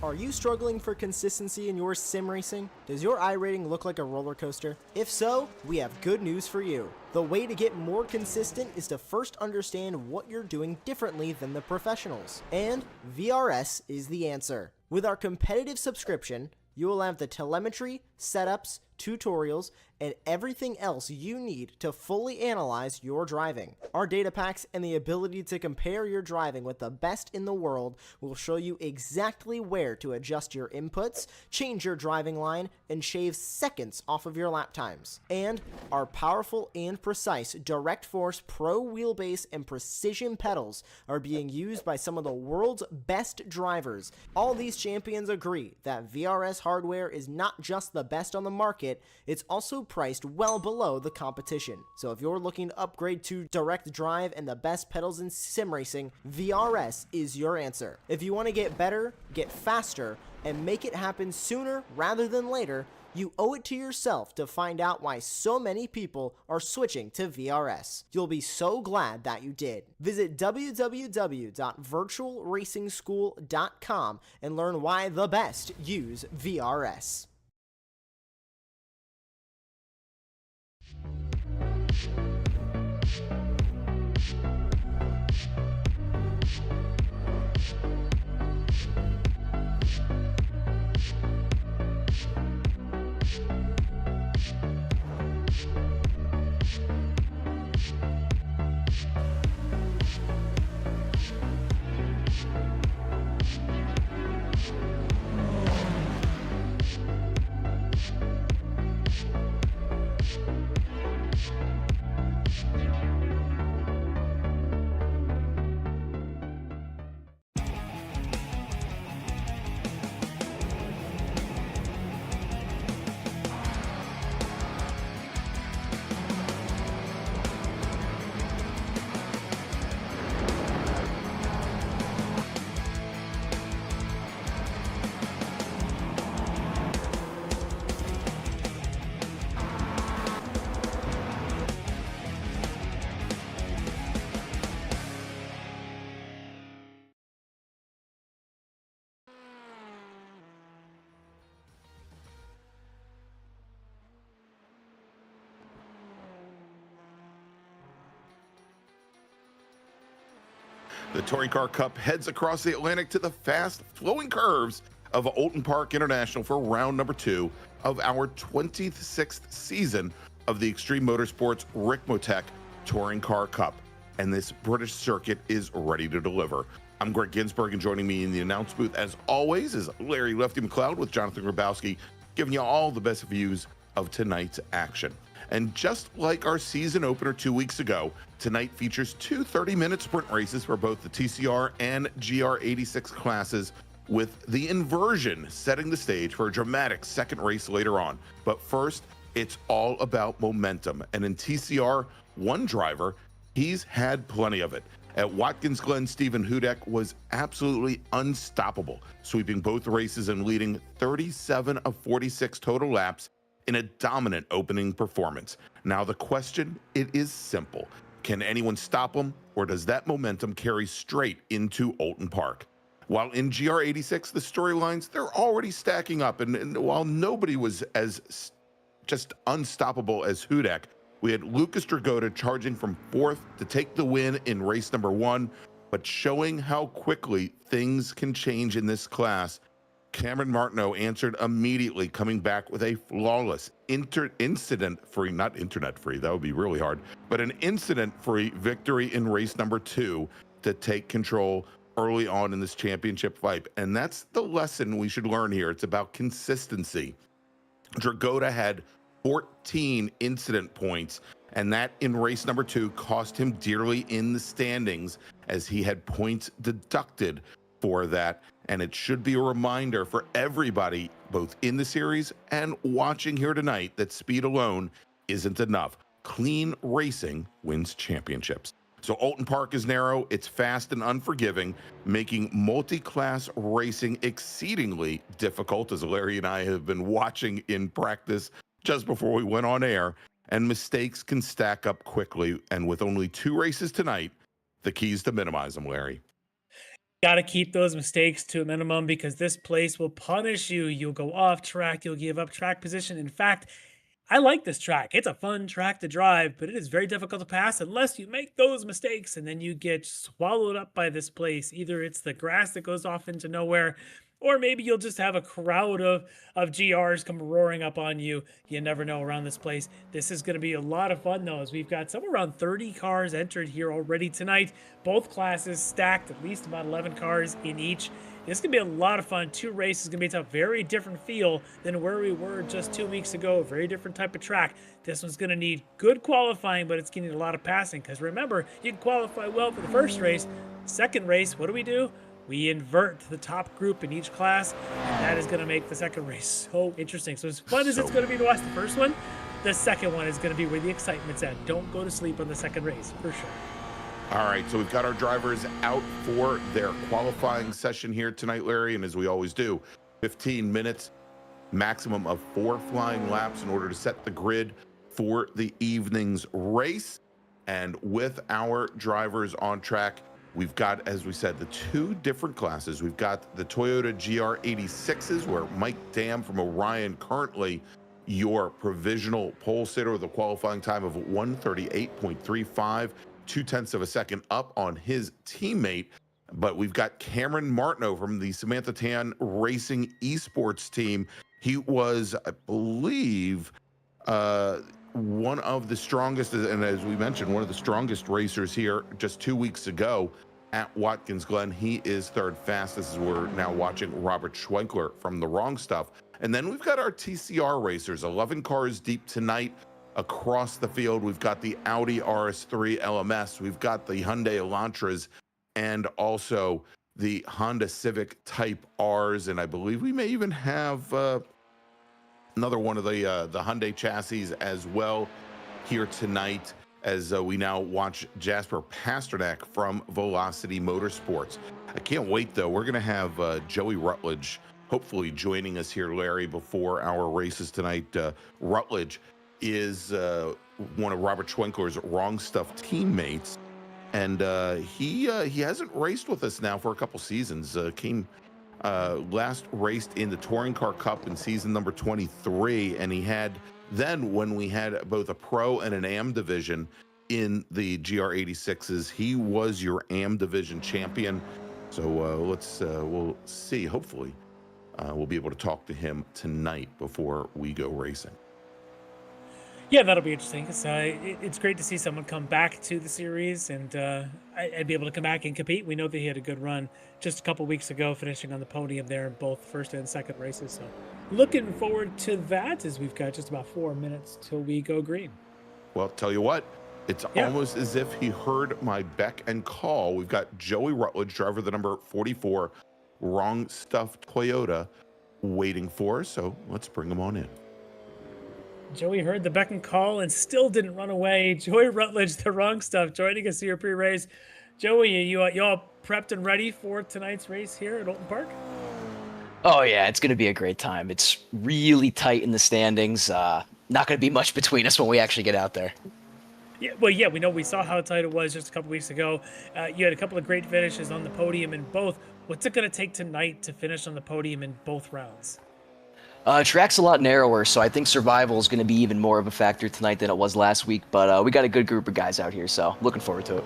Are you struggling for consistency in your sim racing? Does your iRating look like a roller coaster? If so, we have good news for you. The way to get more consistent is to first understand what you're doing differently than the professionals. And VRS is the answer. With our competitive subscription, you will have the telemetry, setups, tutorials, and everything else you need to fully analyze your driving. Our data packs and the ability to compare your driving with the best in the world will show you exactly where to adjust your inputs, change your driving line, and shave seconds off of your lap times. And our powerful and precise Direct Force Pro wheelbase and precision pedals are being used by some of the world's best drivers. All these champions agree that VRS hardware is not just the best on the market, it's also priced well below the competition. So if you're looking to upgrade to direct drive and the best pedals in sim racing, VRS is your answer. If you want to get better, get faster, and make it happen sooner rather than later, you owe it to yourself to find out why so many people are switching to VRS. You'll be so glad that you did. Visit www.virtualracingschool.com and learn why the best use VRS. The Touring Car Cup heads across the Atlantic to the fast-flowing curves of Oulton Park International for round number 2 of our 26th season of the Extreme Motorsports Ricmotech Touring Car Cup. And this British circuit is ready to deliver. I'm Greg Ginsberg, and joining me in the announce booth, as always, is Larry Lefty McLeod with Jonathan Grabowski, giving you all the best views of tonight's action. And just like our season opener 2 weeks ago, tonight features two 30-minute sprint races for both the TCR and GR86 classes, with the inversion setting the stage for a dramatic second race later on. But first, it's all about momentum. And in TCR, one driver, he's had plenty of it. At Watkins Glen, Stephen Hudek was absolutely unstoppable, sweeping both races and leading 37 of 46 total laps in a dominant opening performance. Now the question, it is simple. Can anyone stop him, or does that momentum carry straight into Oulton Park? While in GR86, the storylines, they're already stacking up, and while nobody was as just unstoppable as Hudek, we had Lucas Dragota charging from 4th to take the win in race number 1, but showing how quickly things can change in this class. Cameron Martineau answered immediately, coming back with a flawless incident-free, not internet-free, that would be really hard, but an incident-free victory in race number 2 to take control early on in this championship fight. And that's the lesson we should learn here. It's about consistency. Dragota had 14 incident points, and that in race number 2 cost him dearly in the standings, as he had points deducted for that. And it should be a reminder for everybody, both in the series and watching here tonight, that speed alone isn't enough. Clean racing wins championships. So Oulton Park is narrow, it's fast and unforgiving, making multi-class racing exceedingly difficult, as Larry and I have been watching in practice just before we went on air, and mistakes can stack up quickly. And with only 2 races tonight, the key is to minimize them, Larry. Got to keep those mistakes to a minimum because this place will punish you. You'll go off track. You'll give up track position. In fact, I like this track. It's a fun track to drive, but it is very difficult to pass unless you make those mistakes and then you get swallowed up by this place. Either it's the grass that goes off into nowhere, or maybe you'll just have a crowd of GRs come roaring up on you. You never know around this place. This is going to be a lot of fun, though, as we've got somewhere around 30 cars entered here already tonight. Both classes stacked, at least about 11 cars in each. This is going to be a lot of fun. 2 races going to be a very different feel than where we were just 2 weeks ago. A very different type of track. This one's going to need good qualifying, but it's going to need a lot of passing. Because remember, you can qualify well for the first race. Second race, what do? We invert the top group in each class, and that is going to make the second race so interesting. So as fun as it's going to be to watch the first one, the second one is going to be where the excitement's at. Don't go to sleep on the second race, for sure. All right, so we've got our drivers out for their qualifying session here tonight, Larry, and as we always do, 15 minutes, maximum of 4 flying laps in order to set the grid for the evening's race. And with our drivers on track, we've got, as we said, the 2 different classes. We've got the Toyota GR86s, where Mike Dam from Orion, currently your provisional pole sitter with a qualifying time of 1:38.35, 0.2 of a second up on his teammate. But we've got Cameron Martineau from the Samantha Tan Racing esports team. He was, I believe, one of the strongest, and as we mentioned, one of the strongest racers here just 2 weeks ago at Watkins Glen. He is 3rd fastest as we're now watching Robert Schwenkler from The Wrong Stuff. And then we've got our TCR racers, 11 cars deep tonight across the field. We've got the Audi RS3 LMS, we've got the Hyundai Elantras, and also the Honda Civic Type Rs. And I believe we may even have another one of the Hyundai chassis as well here tonight, as we now watch Jasper Pasternak from Velocity Motorsports. I can't wait, though. We're going to have Joey Rutledge hopefully joining us here, Larry, before our races tonight. Rutledge is one of Robert Schwenkler's Wrong Stuff teammates, and he hasn't raced with us now for a couple seasons. Last raced in the Touring Car Cup in season number 23, and he had then, when we had both a pro and an AM division in the GR86s, he was your AM division champion. So we'll see. Hopefully, we'll be able to talk to him tonight before we go racing. Yeah, that'll be interesting. It's great to see someone come back to the series and I'd be able to come back and compete. We know that he had a good run just a couple weeks ago, finishing on the podium there in both first and second races. So looking forward to that, as we've got just about 4 minutes till we go green. Well, tell you what, it's almost as if he heard my beck and call. We've got Joey Rutledge, driver of the number 44 Wrong Stuff Toyota, waiting for us. So let's bring him on in. Joey heard the beck and call and still didn't run away. Joey Rutledge, the Wrong Stuff, joining us here pre-race. Joey, you all prepped and ready for tonight's race here at Oulton Park? Oh yeah, it's going to be a great time. It's really tight in the standings. Not going to be much between us when we actually get out there. Yeah, well, yeah, we know. We saw how tight it was just a couple weeks ago. You had a couple of great finishes on the podium in both. What's it going to take tonight to finish on the podium in both rounds? Track's a lot narrower, so I think survival is going to be even more of a factor tonight than it was last week. But we got a good group of guys out here, so looking forward to it.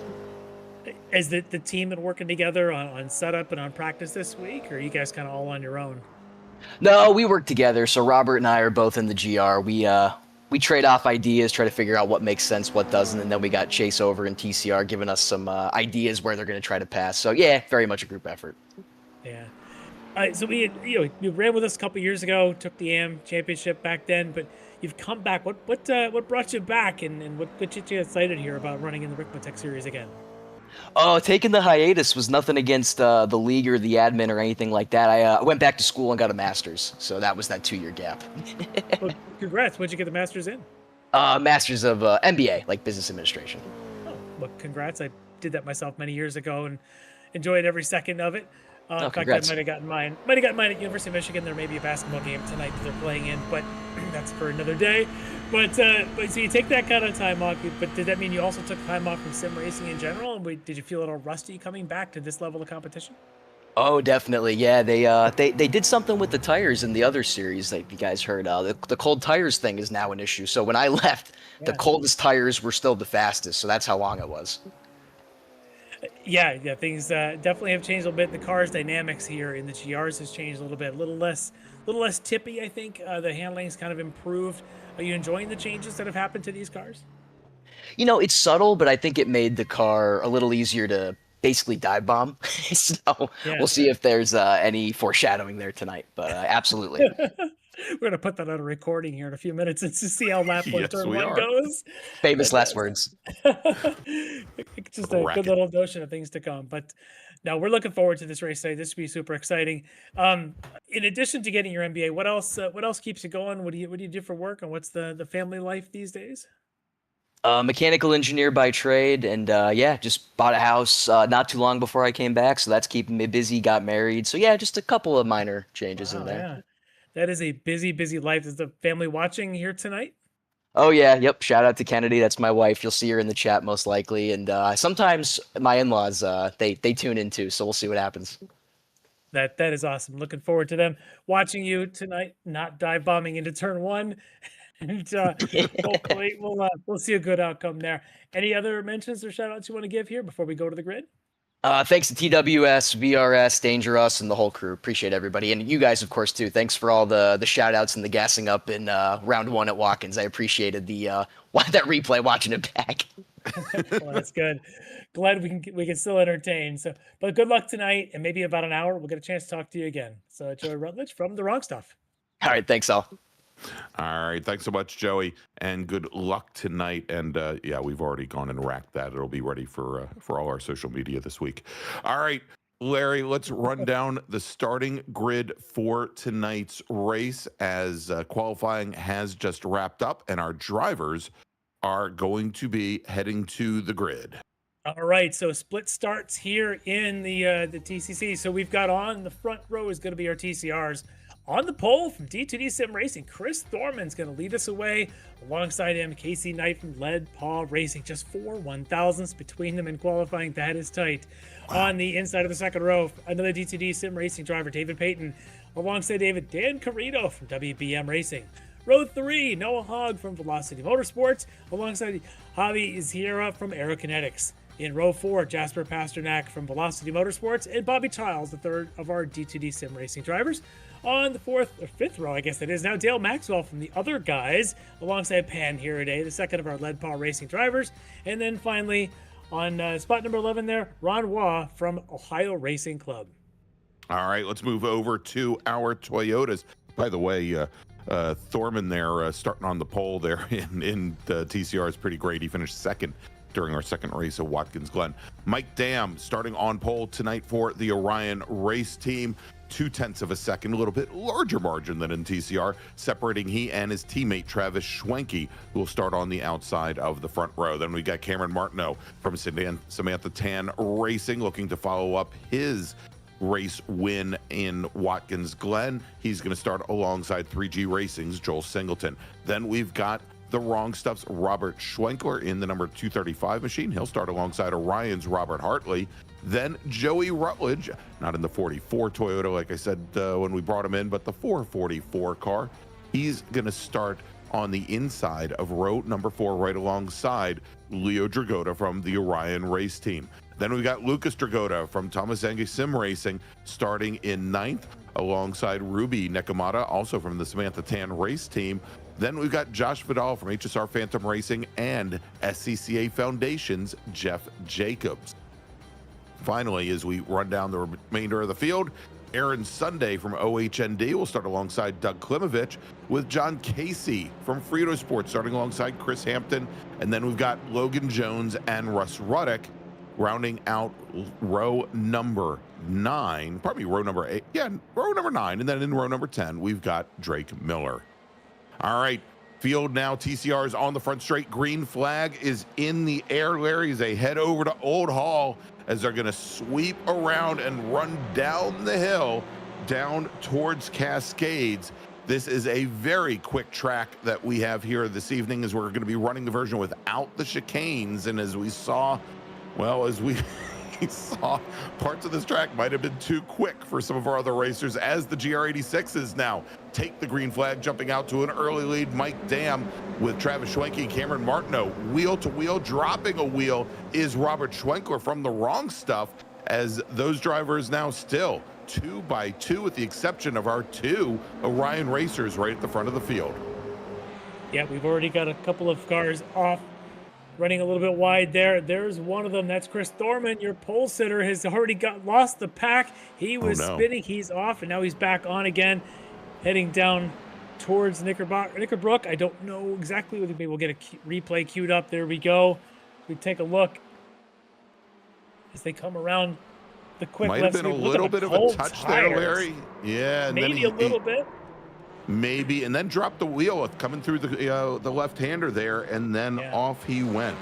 Has the team been working together on setup and on practice this week, or are you guys kind of all on your own? No, we work together. So Robert and I are both in the GR. We trade off ideas, try to figure out what makes sense, what doesn't, and then we got Chase over in TCR giving us some ideas where they're going to try to pass. So yeah, very much a group effort. Yeah. So you ran with us a couple years ago, took the AM championship back then, but you've come back. What brought you back, and what got you excited here about running in the Ricmotech series again? Oh, taking the hiatus was nothing against the league or the admin or anything like that. I went back to school and got a master's, so that was that 2-year gap. Well, congrats. What'd you get the master's in? Master's of MBA, like business administration. Oh, well, congrats. I did that myself many years ago and enjoyed every second of it. In fact, congrats. I might have gotten mine at University of Michigan. There may be a basketball game tonight that they're playing in, but that's for another day. But so you take that kind of time off, but did that mean you also took time off from sim racing in general? And did you feel a little rusty coming back to this level of competition? Oh, definitely. Yeah, they did something with the tires in the other series that you guys heard. The cold tires thing is now an issue. So when I left, the Yeah. coldest tires were still the fastest. So that's how long it was. Yeah, things definitely have changed a little bit. The car's dynamics here in the GRs has changed a little less tippy. I think the handling's kind of improved. Are you enjoying the changes that have happened to these cars? You know, it's subtle, but I think it made the car a little easier to basically dive bomb. So Yeah. we'll see if there's any foreshadowing there tonight. But absolutely. We're gonna put that on a recording here in a few minutes and to see how lap one, Yes, turn we one are. goes. Famous But, last words. just a Wreck good it. little notion of things to come. But no, we're looking forward to this race today. This will be super exciting. In addition to getting your MBA, what else? What else keeps you going? What do you do for work? And what's the family life these days? Mechanical engineer by trade, and yeah, just bought a house not too long before I came back, so that's keeping me busy. Got married, so yeah, just a couple of minor changes in Wow, there. yeah, that is a busy life. Is the family watching here tonight? Oh yeah, yep. Shout out to Kennedy, that's my wife. You'll see her in the chat most likely, and sometimes my in-laws they tune in too, so we'll see what happens. That is awesome. Looking forward to them watching you tonight. Not dive bombing into turn one, and hopefully we'll see a good outcome there. Any other mentions or shout outs you want to give here before we go to the grid? Thanks to TWS, VRS, Danger Us, and the whole crew. Appreciate everybody, and you guys, of course, too. Thanks for all the shout outs and the gassing up in round one at Watkins. I appreciated that replay, watching it back. Well, that's good. Glad we can still entertain. So, but good luck tonight, and maybe about an hour we'll get a chance to talk to you again. So, Joey Rutledge from The Wrong Stuff. All right, thanks all. All right. Thanks so much, Joey, and good luck tonight. And yeah, we've already gone and racked that. It'll be ready for all our social media this week. All right, Larry, let's run down the starting grid for tonight's race as qualifying has just wrapped up, and our drivers are going to be heading to the grid. All right, so split starts here in the TCC. So we've got on the front row is going to be our TCRs. On the pole from D2D Sim Racing, Chris Thorman's going to lead us away. Alongside him, Casey Knight from Lead Paw Racing. Just 4 1,000ths between them in qualifying. That is tight. Wow. On the inside of the second row, another D2D Sim Racing driver, David Payton. Alongside David, Dan Carrito from WBM Racing. Row 3, Noah Hogg from Velocity Motorsports. Alongside Javi Izquierda from Aerokinetics. In row 4, Jasper Pasternak from Velocity Motorsports. And Bobby Childs, the third of our D2D Sim Racing drivers. On the fifth row, I guess that is now, Dale Maxwell from the Other Guys, alongside Pan Hiraday, the second of our Lead Paw Racing drivers. And then finally, on spot number 11 there, Ron Waugh from Ohio Racing Club. All right, let's move over to our Toyotas. By the way, Thorman there starting on the pole there in the TCR is pretty great. He finished second during our second race at Watkins Glen. Mike Dam starting on pole tonight for the Orion race team. 0.2 of a second, a little bit larger margin than in TCR, separating he and his teammate Travis Schwenke, who will start on the outside of the front row. Then we got Cameron Martineau from Samantha Tan Racing looking to follow up his race win in Watkins Glen. He's going to start alongside 3G Racing's Joel Singleton. Then we've got the Wrong Stuff's Robert Schwenkler in the number 235 machine. He'll start alongside Orion's Robert Hartley. Then Joey Rutledge, not in the 44 Toyota, like I said when we brought him in, but the 444 car. He's going to start on the inside of row number 4, right alongside Leo Dragota from the Orion race team. Then we got Lucas Dragota from Thomas Ange Sim Racing starting in 9th, alongside Ruby Nekamata, also from the Samantha Tan race team. Then we've got Josh Vidal from HSR Phantom Racing and SCCA Foundation's Jeff Jacobs. Finally, as we run down the remainder of the field, Aaron Sunday from OHND will start alongside Doug Klimovich, with John Casey from Frito Sports starting alongside Chris Hampton. And then we've got Logan Jones and Russ Ruddick rounding out row number 9, probably row number 8. Yeah, row number 9. And then in row number 10, we've got Drake Miller. All right, field now, TCR is on the front straight. Green flag is in the air, Larry, as they head over to Old Hall, as they're going to sweep around and run down the hill, down towards Cascades. This is a very quick track that we have here this evening, as we're going to be running the version without the chicanes. And as we saw, well, as we we saw parts of this track might have been too quick for some of our other racers as the GR86s now take the green flag, jumping out to an early lead. Mike Dam with Travis Schwenke and Cameron Martineau. Wheel to wheel, dropping a wheel is Robert Schwenkler from the wrong stuff, as those drivers now still 2 by 2 with the exception of our 2 Orion racers right at the front of the field. Yeah, we've already got a couple of cars off, running a little bit wide there. There's one of them. That's Chris Thorman. Your pole sitter has already lost the pack. He was spinning. He's off, and now he's back on again, heading down towards Knickerbrook. I don't know exactly what. Maybe we'll get a replay queued up. There we go. We take a look as they come around the quick left. Might have been a little bit of a touch there, Larry. Yeah, and maybe then a little bit. Maybe, and then dropped the wheel coming through the left-hander there, and then off he went.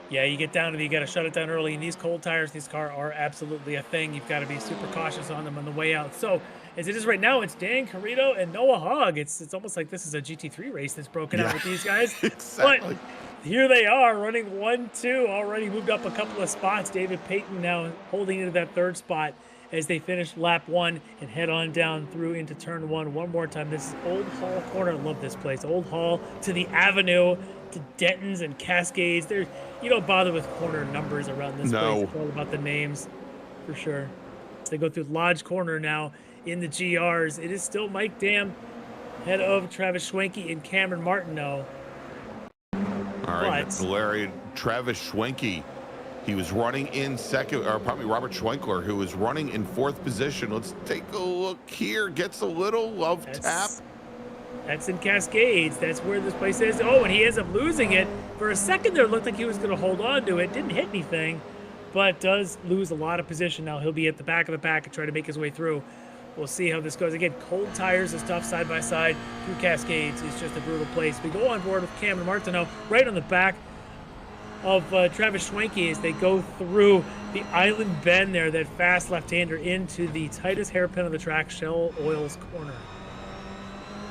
Yeah, you get down to you got to shut it down early. And these cold tires, these cars are absolutely a thing. You've got to be super cautious on them on the way out. So as it is right now, it's Dan Carrito and Noah Hogg. It's almost like this is a GT3 race that's broken out with these guys. Exactly. But here they are running 1-2, already moved up a couple of spots. David Payton now holding into that third spot as they finish lap 1 and head on down through into turn 1 one more time. This is Old Hall Corner. I love this place. Old Hall to the Avenue to Denton's and Cascades. There, you don't bother with corner numbers around this place. It's all about the names for sure. So they go through Lodge Corner now in the GRs. It is still Mike Dam ahead of Travis Schwenke and Cameron Martineau. All right, Larry, Travis Schwenke, he was running in second, or probably Robert Schwenkler, who was running in 4th position. Let's take a look here. Gets a little love tap. That's in Cascades. That's where this place is. Oh, and he ends up losing it. For a second there, it looked like he was going to hold on to it. Didn't hit anything, but does lose a lot of position now. He'll be at the back of the pack and try to make his way through. We'll see how this goes. Again, cold tires is tough side by side through Cascades. It's just a brutal place. We go on board with Cameron Martineau right on the back of Travis Schwenke as they go through the island bend there, that fast left-hander into the tightest hairpin of the track, Shell Oils Corner.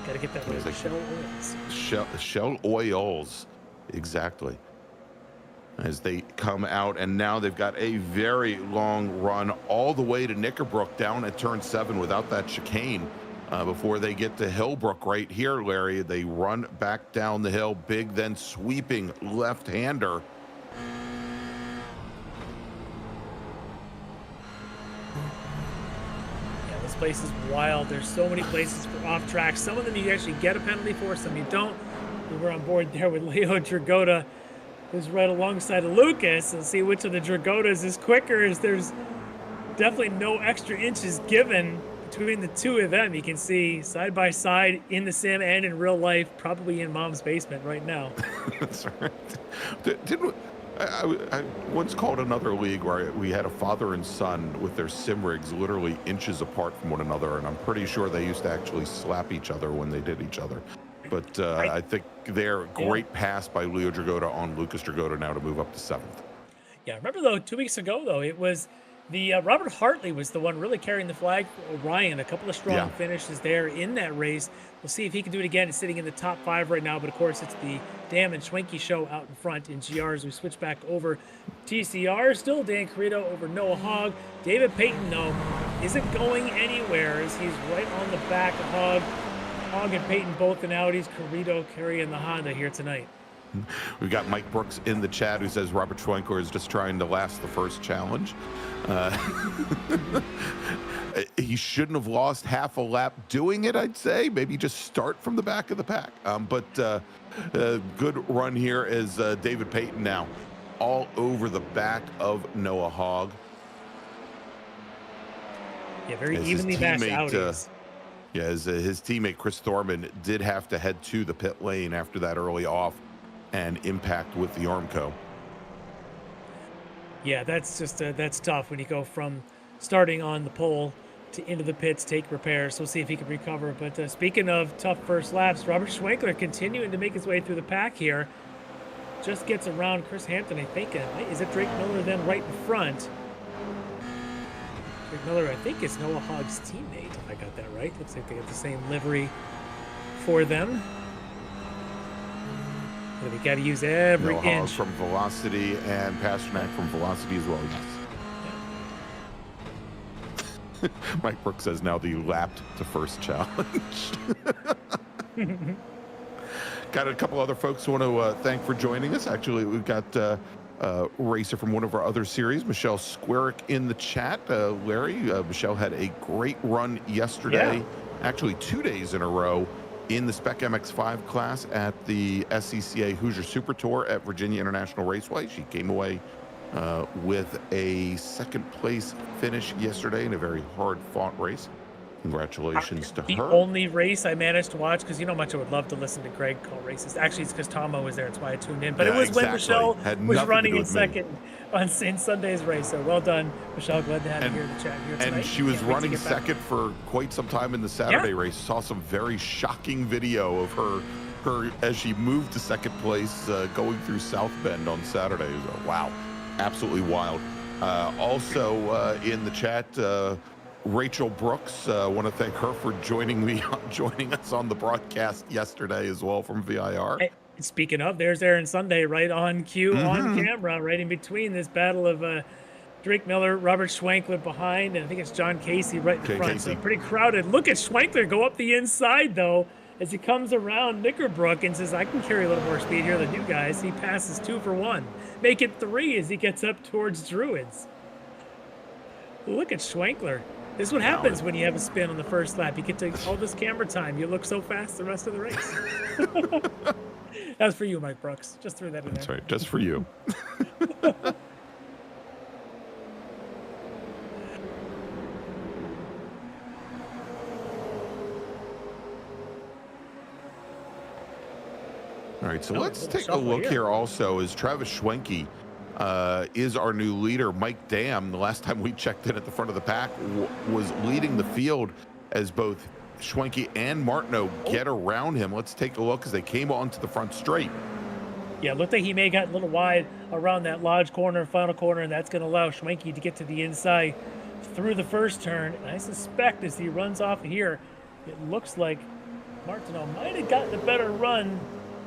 Got to get that right. Shell Oils. Shell Oils, exactly. As they come out, and now they've got a very long run all the way to Knickerbrook down at turn 7 without that chicane before they get to Hillbrook right here, Larry. They run back down the hill, big then sweeping left-hander. Yeah, this place is wild. There's so many places for off track. Some of them you actually get a penalty for, some you don't. We were on board there with Leo Dragota, who's right alongside of Lucas, and see which of the Dragotas is quicker, as there's definitely no extra inches given between the two of them. You can see side by side in the sim and in real life, probably in mom's basement right now. That's right. I once called another league where we had a father and son with their sim rigs literally inches apart from one another, and I'm pretty sure they used to actually slap each other when they did each other. But I think they're great pass by Leo Dragota on Lucas Dragota now to move up to 7th. Yeah, remember though, 2 weeks ago though, it was the Robert Hartley was the one really carrying the flag for Orion. A couple of strong finishes there in that race. We'll see if he can do it again. He's sitting in the top 5 right now, but of course it's the Dam and Schwenke show out in front in GRs. We switch back over TCR. Still Dan Carrito over Noah Hogg. David Payton though isn't going anywhere as he's right on the back of Hogg. Hogg and Payton both in Audis. Carrito carrying the Honda here tonight. We've got Mike Brooks in the chat who says Robert Schwenkler is just trying to last the first challenge. He shouldn't have lost half a lap doing it, I'd say. Maybe just start from the back of the pack. But good run here is David Payton now all over the back of Noah Hogg. Yeah, very evenly matched Audis. As his teammate Chris Thorman did have to head to the pit lane after that early off and impact with the Armco. Yeah, that's just that's tough when you go from starting on the pole to into the pits, take repairs. We'll see if he can recover. But speaking of tough first laps, Robert Schwenkler continuing to make his way through the pack here. Just gets around Chris Hampton, I think. Is it Drake Miller then right in front? Drake Miller, I think it's Noah Hogg's teammate, if I got that right. Looks like they got the same livery for them. But we got to use every Noah inch. Hogg from Velocity and Pasternak from Velocity as well, yes. Mike Brooks says now the lapped to first challenge. Got a couple other folks who want to thank for joining us. Actually, we've got racer from one of our other series, Michelle Squarick, in the chat. Larry, Michelle had a great run yesterday, actually 2 days in a row, in the Spec MX5 class at the SCCA Hoosier Super Tour at Virginia International Raceway. She came away with a second place finish yesterday in a very hard fought race. Congratulations to her. The only race I managed to watch, because you know how much I would love to listen to Greg call races. Actually, it's because Tomo was there. That's why I tuned in. But it was when Michelle was running in second in Sunday's race. So well done, Michelle. Glad to have you here in the chat here tonight. And she was running second for quite some time in the Saturday race. Saw some very shocking video of her as she moved to second place going through South Bend on Saturday. Wow, absolutely wild. Also in the chat, Rachel Brooks, want to thank her for joining us on the broadcast yesterday as well from VIR. Hey, speaking of, there's Aaron Sunday right on cue, on camera, right in between this battle of Drake Miller, Robert Schwankler behind, and I think it's John Casey right in front. So pretty crowded. Look at Schwankler go up the inside though as he comes around Knickerbrook and says, I can carry a little more speed here than you guys. He passes 2 for 1. Make it 3 as he gets up towards Druids. Look at Schwankler. This is what happens when you have a spin on the first lap. You get to all this camera time. You look so fast the rest of the race. That's for you, Mike Brooks. Just threw that in there. That's right, just for you. All right, so let's take a look here also as Travis Schwenke is our new leader. Mike Dam, the last time we checked in at the front of the pack, was leading the field as both Schwenke and Martineau get around him. Let's take a look as they came onto the front straight. Yeah, looked like he may have gotten a little wide around that lodge corner, final corner, and that's going to allow Schwenke to get to the inside through the first turn. And I suspect as he runs off here, it looks like Martineau might have gotten a better run.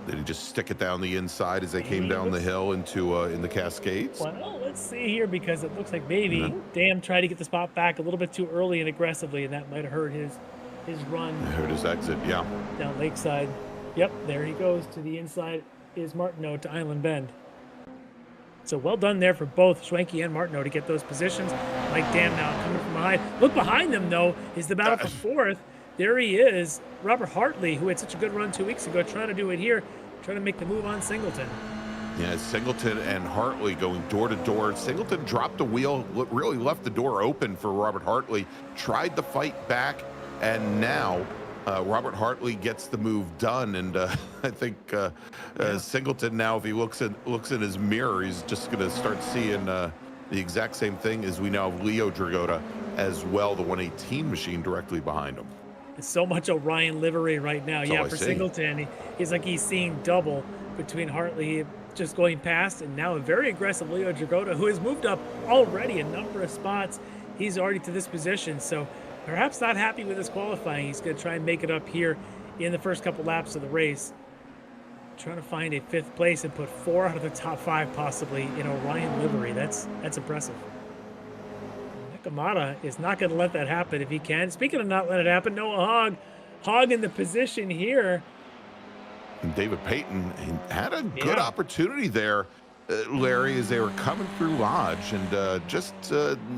Did he just stick it down the inside as they came down the hill into in the Cascades? Well, let's see here, because it looks like maybe Dam tried to get the spot back a little bit too early and aggressively, and that might have hurt his run. Hurt his exit, yeah. Down Lakeside. Yep, there he goes to the inside is Martineau to Island Bend. So well done there for both Schwenke and Martineau to get those positions. Mike Dam now coming from behind. Look behind them, though, is the battle for fourth. There he is, Robert Hartley, who had such a good run 2 weeks ago, trying to do it here, trying to make the move on Singleton. Yeah, Singleton and Hartley going door to door. Singleton dropped the wheel, really left the door open for Robert Hartley, tried to fight back, and now Robert Hartley gets the move done. And I think Singleton now, if he looks in his mirror, he's just going to start seeing the exact same thing as we now have Leo Dragota as well, the 118 machine directly behind him. It's so much Orion livery right now. Yeah, for Singleton, he's like he's seeing double between Hartley just going past and now a very aggressive Leo Dragota, who has moved up already a number of spots. He's already to this position, so perhaps not happy with his qualifying. He's going to try and make it up here in the first couple laps of the race. Trying to find a 5th place and put 4 out of the top 5 possibly in Orion livery. That's impressive. Kamada is not going to let that happen if he can. Speaking of not letting it happen, Noah Hogg in the position here. And David Payton had a good opportunity there, Larry, as they were coming through Lodge and just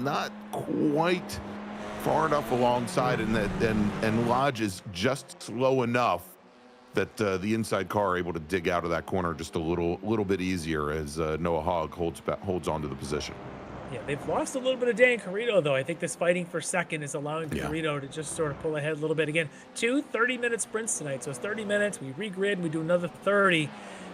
not quite far enough alongside, and Lodge is just slow enough that the inside car are able to dig out of that corner just a little bit easier as Noah Hogg holds on to the position. Yeah, they've lost a little bit of Dan Carrito, though. I think this fighting for second is allowing Carrito to just sort of pull ahead a little bit. Again, 2 30-minute sprints tonight. So it's 30 minutes. We regrid. We do another 30.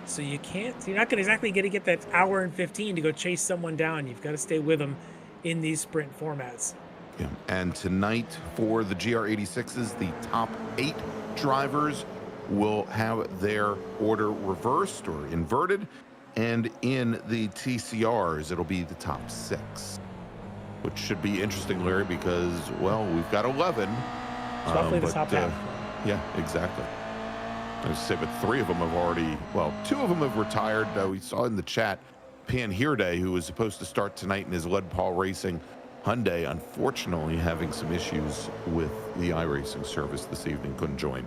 So you're not going to get that hour and 15 to go chase someone down. You've got to stay with them in these sprint formats. Yeah. And tonight for the GR86s, the top 8 drivers will have their order reversed or inverted. And in the TCRs, it'll be the top 6, which should be interesting, Larry, because, well, we've got 11. It's roughly the top half. Yeah, exactly. I was say, but 3 of them have already, well, 2 of them have retired. We saw in the chat Pan Hirde, who was supposed to start tonight in his Lead Paul Racing Hyundai, unfortunately, having some issues with the iRacing service this evening, couldn't join.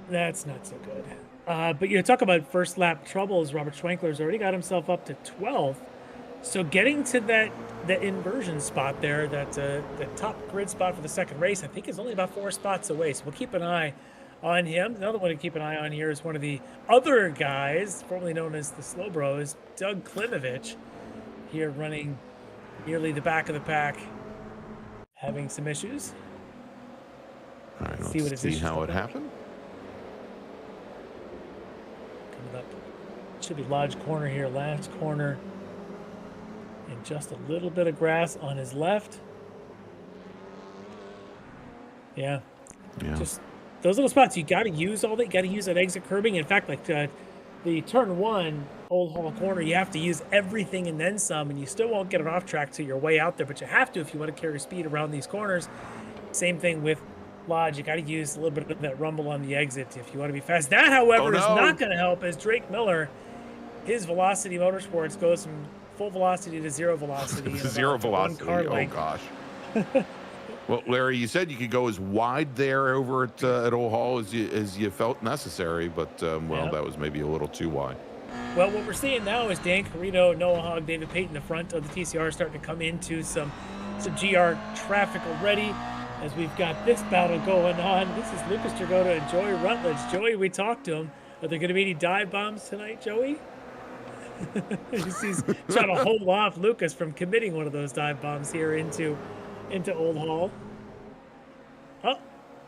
That's not so good. But you talk about first lap troubles. Robert Schwenkler's already got himself up to 12th. So getting to that inversion spot there, the top grid spot for the second race, I think is only about 4 spots away. So we'll keep an eye on him. Another one to keep an eye on here is one of the other guys, formerly known as the Slow Bros, Doug Klimovich, here running nearly the back of the pack, having some issues. All right, See what his see issues how look it like. happened. Coming up, should be Lodge corner here, last corner, and just a little bit of grass on his left. Yeah, just those little spots you got to use all that. You got to use that exit curbing. In fact, like the turn 1 Old Hall corner, you have to use everything and then some, and you still won't get it off track till you're way out there, but you have to if you want to carry speed around these corners. Same thing with Lodge. You got to use a little bit of that rumble on the exit if you want to be fast. That, however, is not going to help, as Drake Miller, his Velocity Motorsports goes from full velocity to zero velocity. Zero velocity. Oh gosh. Well, Larry, you said you could go as wide there over at Old Hall as you felt necessary, but well, that was maybe a little too wide. Well, what we're seeing now is Dan Carrito, Noah Hogg, David Payton, the front of the TCR, starting to come into some GR traffic already, as we've got this battle going on. This is Lucas Dragotta and Joey Rutledge. Joey, we talked to him. Are there going to be any dive bombs tonight, Joey? He's trying to hold off Lucas from committing one of those dive bombs here into Old Hall. Oh,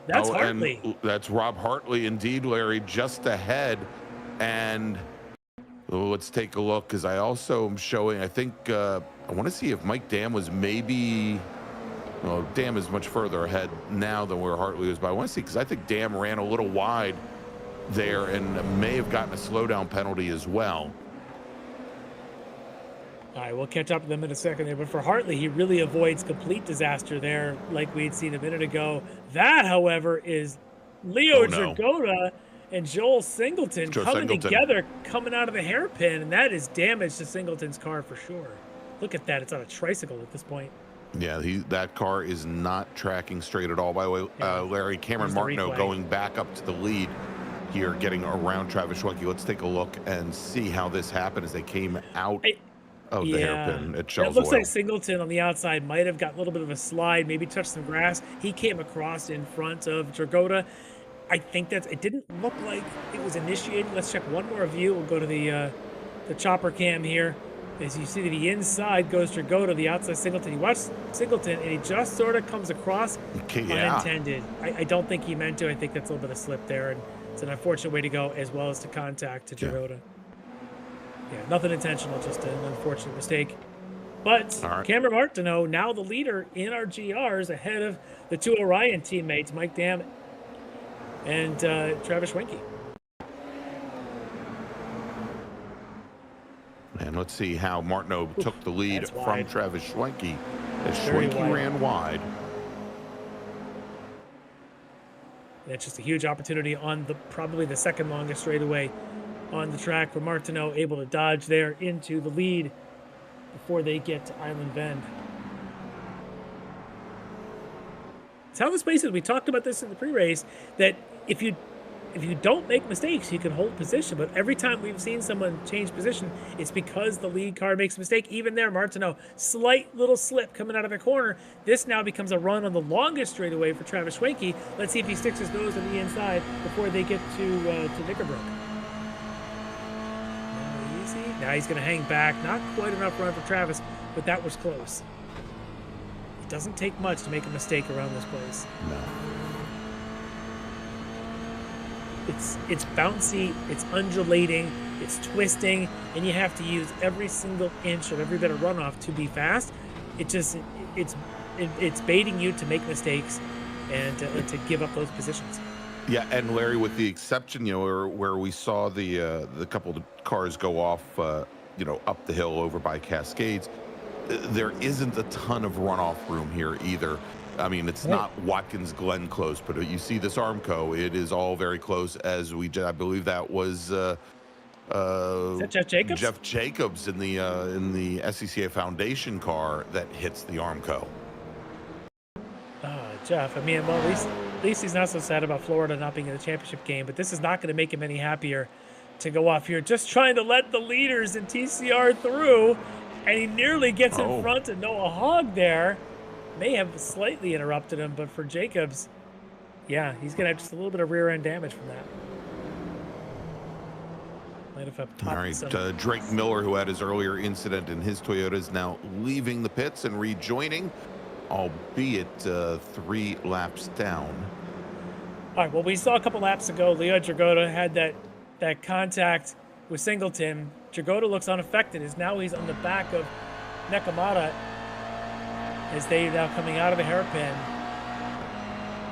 that's Hartley. And that's Rob Hartley, indeed, Larry, just ahead. And let's take a look, because I also am showing, I think, I want to see if Mike Dam was maybe, well, Dam is much further ahead now than where Hartley was, but I want to see, because I think Dam ran a little wide there and may have gotten a slowdown penalty as well. All right, we'll catch up with them in a second there. But for Hartley, he really avoids complete disaster there, like we'd seen a minute ago. That, however, is Leo Dragotta and Joel Singleton coming together, coming out of the hairpin, and that is damage to Singleton's car for sure. Look at that. It's on a tricycle at this point. Yeah, that car is not tracking straight at all. By the way, Larry, Cameron Martineau going back up to the lead here, getting around Travis Schwenke. Let's take a look and see how this happened as they came out. Oh, the hairpin. It looks like Singleton on the outside might have got a little bit of a slide, maybe touched some grass. He came across in front of Dragotta. I think it didn't look like it was initiated. Let's check one more view. We'll go to the chopper cam here. As you see, the inside goes Dragotta, the outside Singleton. You watch Singleton, and he just sort of comes across unintended. I don't think he meant to. I think that's a little bit of slip there, and it's an unfortunate way to go, as well as to contact to Dragotta. Yeah, nothing intentional, just an unfortunate mistake. But Cameron Martineau, now the leader in our GRs, ahead of the two Orion teammates, Mike Dam and Travis Schwenke. And let's see how Martineau took the lead from Travis Schwenke, as Schwenke ran wide. That's just a huge opportunity on probably the second longest straightaway on the track for Martineau, able to dodge there into the lead before they get to Island Bend. It's how this place is. We talked about this in the pre-race, that if you don't make mistakes, you can hold position. But every time we've seen someone change position, it's because the lead car makes a mistake. Even there, Martineau, slight little slip coming out of the corner. This now becomes a run on the longest straightaway for Travis Schwenke. Let's see if he sticks his nose on the inside before they get to Knickerbrook. Now he's going to hang back. Not quite enough run for Travis, but that was close. It doesn't take much to make a mistake around this place. No. It's bouncy, it's undulating, it's twisting, and you have to use every single inch of every bit of runoff to be fast. It's baiting you to make mistakes and to give up those positions. Yeah, and Larry, with the exception, where we saw the couple of cars go off, up the hill over by Cascades, there isn't a ton of runoff room here either. I mean, it's not Watkins Glen close, but you see this Armco, it is all very close. I believe that was is that Jeff Jacobs? Jeff Jacobs in the SCCA Foundation car that hits the Armco. Jeff. I mean, well, at least he's not so sad about Florida not being in the championship game, but this is not going to make him any happier to go off here. Just trying to let the leaders in TCR through, and he nearly gets in front of Noah Hogg there. May have slightly interrupted him, but for Jacobs, yeah, he's going to have just a little bit of rear end damage from that. Might have All right, Drake Miller, who had his earlier incident in his Toyota, is now leaving the pits and rejoining, albeit 3 laps down. All right, well, we saw a couple laps ago, Leo Dragotta had that contact with Singleton. Dragotta looks unaffected as now he's on the back of Nakamata as they now coming out of the hairpin.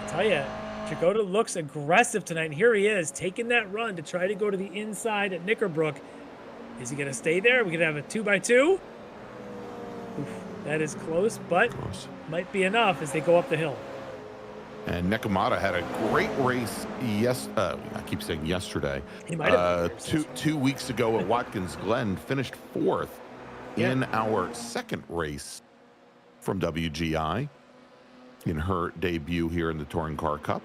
I tell you, Dragotta looks aggressive tonight, and here he is taking that run to try to go to the inside at Knickerbrook. Is he going to stay there? We're going to have a 2x2. Oof, that is close, but might be enough as they go up the hill. And Nakamata had a great race. I keep saying yesterday. He might have 2 weeks ago at Watkins Glen, finished 4th in our second race from WGI in her debut here in the Touring Car Cup.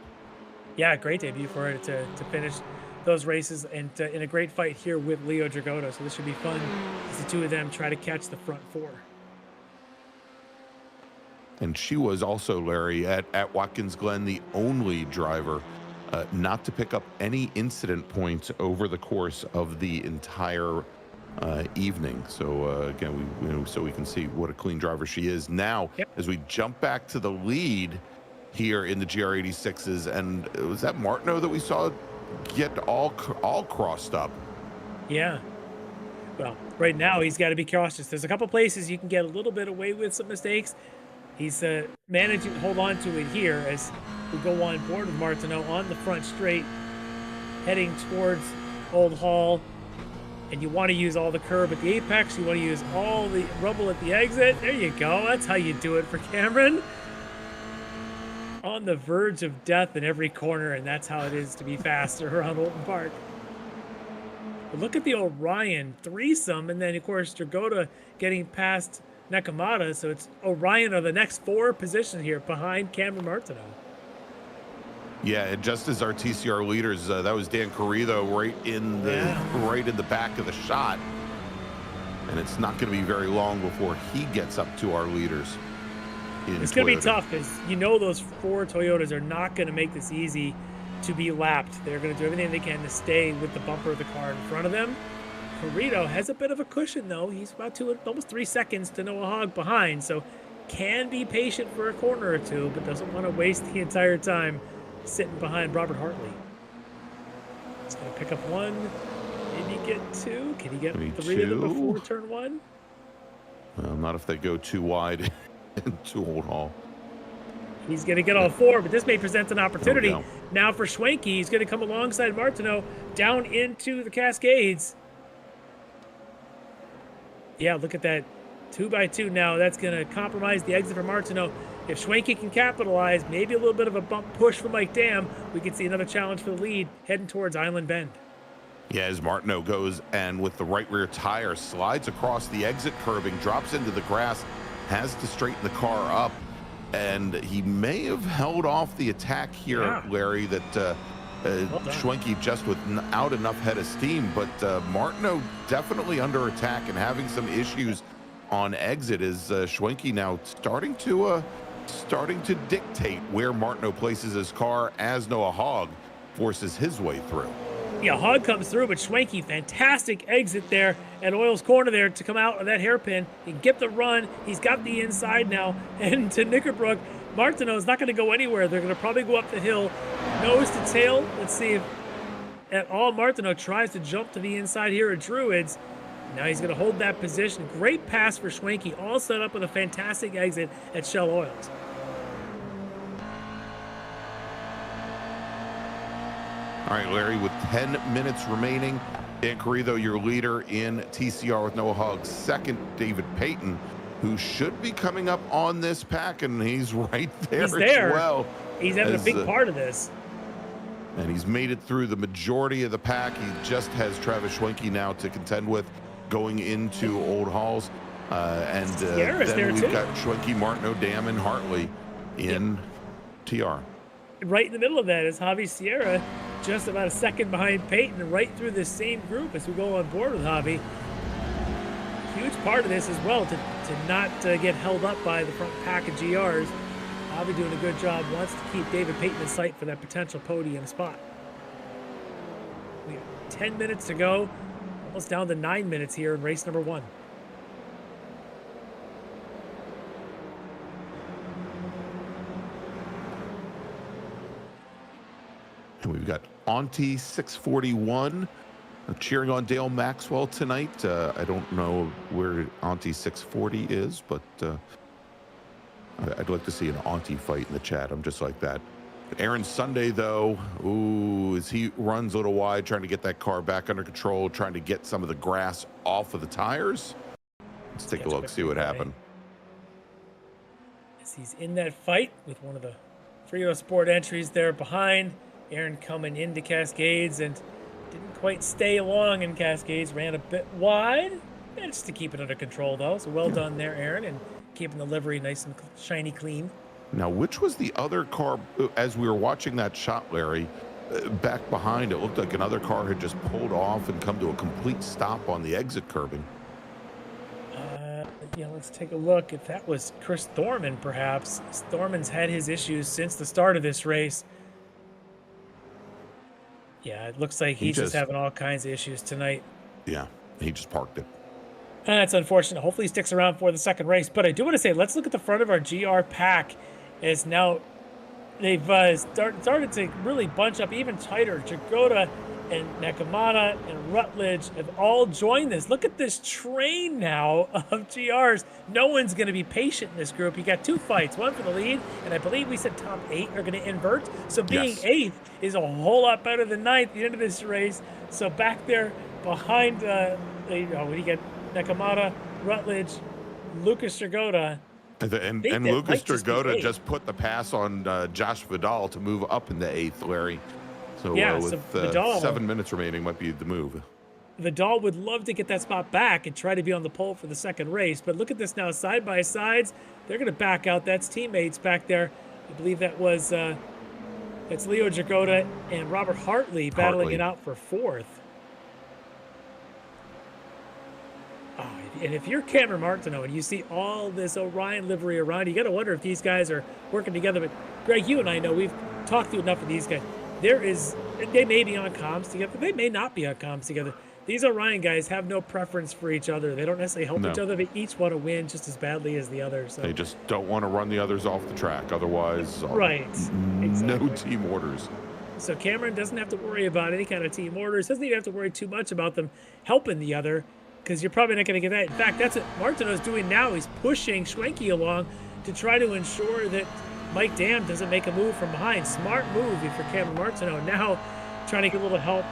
Yeah, great debut for her to finish those races and in a great fight here with Leo Dragotta. So this should be fun as the two of them try to catch the front 4. And she was also, Larry, at Watkins Glen, the only driver not to pick up any incident points over the course of the entire evening. So again, so we can see what a clean driver she is. Now, as we jump back to the lead here in the GR86s, and was that Martineau that we saw get all crossed up? Yeah. Well, right now he's got to be cautious. There's a couple places you can get a little bit away with some mistakes. He's managing to hold on to it here as we go on board with Martineau on the front straight, heading towards Old Hall. And you want to use all the curb at the apex. You want to use all the rubble at the exit. There you go. That's how you do it for Cameron. On the verge of death in every corner, and that's how it is to be faster around Oulton Park. But look at the Orion threesome, and then, of course, Dragotta getting past Nakamata, so it's Orion are the next 4 positions here behind Cameron Martineau. Yeah, and just as our TCR leaders, that was Dan Carrillo right in the back of the shot, and it's not going to be very long before he gets up to our leaders. It's going to be tough because you know those 4 Toyotas are not going to make this easy to be lapped. They're going to do everything they can to stay with the bumper of the car in front of them. Carrillo has a bit of a cushion, though. He's about almost 3 seconds to Noah Hogg behind, so can be patient for a corner or two, but doesn't want to waste the entire time sitting behind Robert Hartley. He's going to pick up 1, maybe get 2. Can he get 3 of them before turn 1? Well, not if they go too wide into Old Hall. He's going to get all 4, but this may present an opportunity. Now for Schwenke, he's going to come alongside Martineau down into the Cascades. Yeah, look at that 2x2 now. That's going to compromise the exit for Martineau. If Schwenke can capitalize, maybe a little bit of a bump push for Mike Dam, we could see another challenge for the lead heading towards Island Bend. Yeah, as Martineau goes and with the right rear tire slides across the exit curbing, drops into the grass, has to straighten the car up, and he may have held off the attack here, Larry, that Schwenke just without enough head of steam, but Martineau definitely under attack and having some issues on exit. Is Schwenke now starting to dictate where Martineau places his car as Noah Hogg forces his way through. Yeah, Hogg comes through, but Schwenke, fantastic exit there at Oil's corner there to come out of that hairpin. He can get the run. He's got the inside now. And to Knickerbrook, Martineau is not going to go anywhere. They're going to probably go up the hill, nose to tail. Let's see if at all Martineau tries to jump to the inside here at Druids. Now he's going to hold that position. Great pass for Schwenke, all set up with a fantastic exit at Shell Oils. All right, Larry, with 10 minutes remaining, Dan Carrillo, your leader in TCR with Noah Hogg. Second, David Payton, who should be coming up on this pack, and he's right there, as well. He's having a big part of this. And he's made it through the majority of the pack. He just has Travis Schwenke now to contend with going into Old Halls. And then we've got Schwenke, Martineau, Dam, and Hartley in TR. Right in the middle of that is Javi Sierra, just about a second behind Peyton, right through this same group as we go on board with Javi. Huge part of this as well to not get held up by the front pack of GRs. Javi doing a good job, wants to keep David Peyton in sight for that potential podium spot. We have 10 minutes to go, almost down to 9 minutes here in race number 1. And we've got Auntie 641 cheering on Dale Maxwell tonight. I don't know where Auntie 640 is, but I'd like to see an Auntie fight in the chat. I'm just like that. Aaron Sunday, though, ooh, as he runs a little wide, trying to get that car back under control, trying to get some of the grass off of the tires. Let's take a look, see what happened. As he's in that fight with one of the Frio Sport entries there behind. Aaron coming into Cascades and didn't quite stay along in Cascades, ran a bit wide. Managed to keep it under control, though, so well done there, Aaron, and keeping the livery nice and shiny clean. Now, which was the other car, as we were watching that shot, Larry, back behind, it looked like another car had just pulled off and come to a complete stop on the exit curbing. Yeah, let's take a look. If that was Chris Thorman, perhaps. Thorman's had his issues since the start of this race. Yeah, it looks like he's just having all kinds of issues tonight. Yeah, he just parked it. And that's unfortunate. Hopefully he sticks around for the second race. But I do want to say, let's look at the front of our GR pack. As now they've started to really bunch up even tighter. Jagoda and Nakamata and Rutledge have all joined this. Look at this train now of GRs. No one's going to be patient in this group. You got 2 fights, one for the lead, and I believe we said top 8 are going to invert. So being 8th is a whole lot better than 9th at the end of this race. So back there behind, we get Nakamata, Rutledge, Lucas Jagoda. And Lucas Dragoda just put the pass on Josh Vidal to move up in the 8th, Larry. So yeah, with Vidal, 7 minutes remaining might be the move. Vidal would love to get that spot back and try to be on the pole for the second race. But look at this now, side by sides. They're going to back out. That's teammates back there. I believe that was it's Leo Jagoda and Robert Hartley battling it out for 4th. And if you're Cameron Martineau and you see all this Orion livery around, you got to wonder if these guys are working together. But Greg, you and I know we've talked to enough of these guys. They may be on comms together. They may not be on comms together. These Orion guys have no preference for each other. They don't necessarily help each other. They each want to win just as badly as the other. So. They just don't want to run the others off the track. Otherwise, no team orders. So Cameron doesn't have to worry about any kind of team orders. Doesn't even have to worry too much about them helping the other, because you're probably not going to get that. In fact, that's what Martineau's doing now. He's pushing Schwenke along to try to ensure that Mike Dam doesn't make a move from behind. Smart move for Cameron Martineau. Now trying to get a little help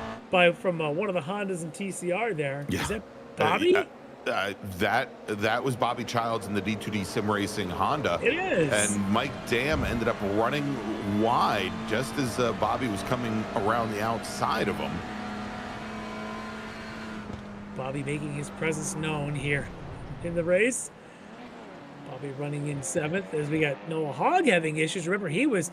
from one of the Hondas and TCR there. Yeah. Is that Bobby? That was Bobby Childs in the D2D Sim Racing Honda. It is. And Mike Dam ended up running wide just as Bobby was coming around the outside of him. Bobby making his presence known here in the race. Bobby running in 7th as we got Noah Hogg having issues. Remember, he was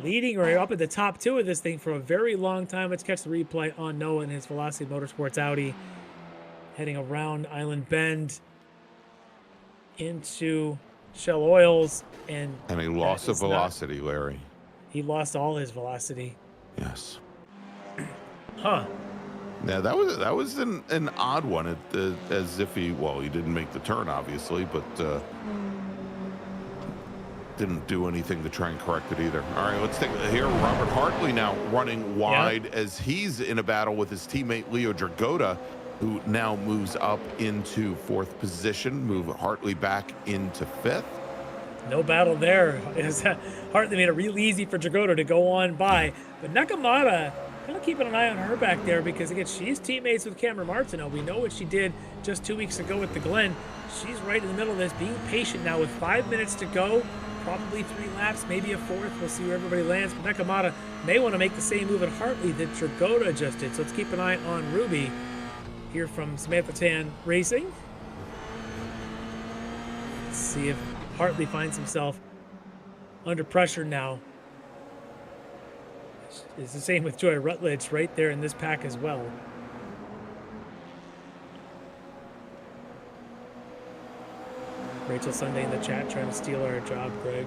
leading right up at the top 2 of this thing for a very long time. Let's catch the replay on Noah and his Velocity Motorsports Audi heading around Island Bend into Shell Oils, and he lost of velocity, Larry. He lost all his velocity. Yes. Huh. Yeah, that was an odd one. As if he didn't make the turn, obviously, but didn't do anything to try and correct it either. All right, let's take here. Robert Hartley now running wide as he's in a battle with his teammate Leo Dragoda, who now moves up into 4th position. Move Hartley back into 5th. No battle there. Hartley made it real easy for Dragoda to go on by, but Nakamata kind of keeping an eye on her back there, because again, she's teammates with Cameron Martineau. We know what she did just 2 weeks ago with the Glen. She's right in the middle of this, being patient now with 5 minutes to go. Probably 3 laps, maybe a 4th. We'll see where everybody lands. But Nakamata may want to make the same move at Hartley that Dragoda just did. So let's keep an eye on Ruby. Here from Samantha Tan Racing. Let's see if Hartley finds himself under pressure now. It's the same with Joy Rutledge right there in this pack as well. Rachel Sunday in the chat trying to steal our job, Greg.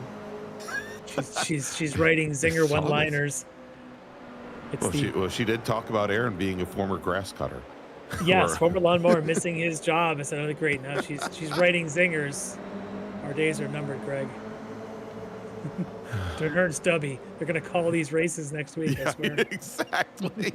She's writing zinger one-liners. Well, she did talk about Aaron being a former grass cutter. Yes, former lawnmower missing his job. I said, "Oh, great! Now she's writing zingers." Our days are numbered, Greg. To her and Stubby, they're gonna call these races next week. I swear. Exactly.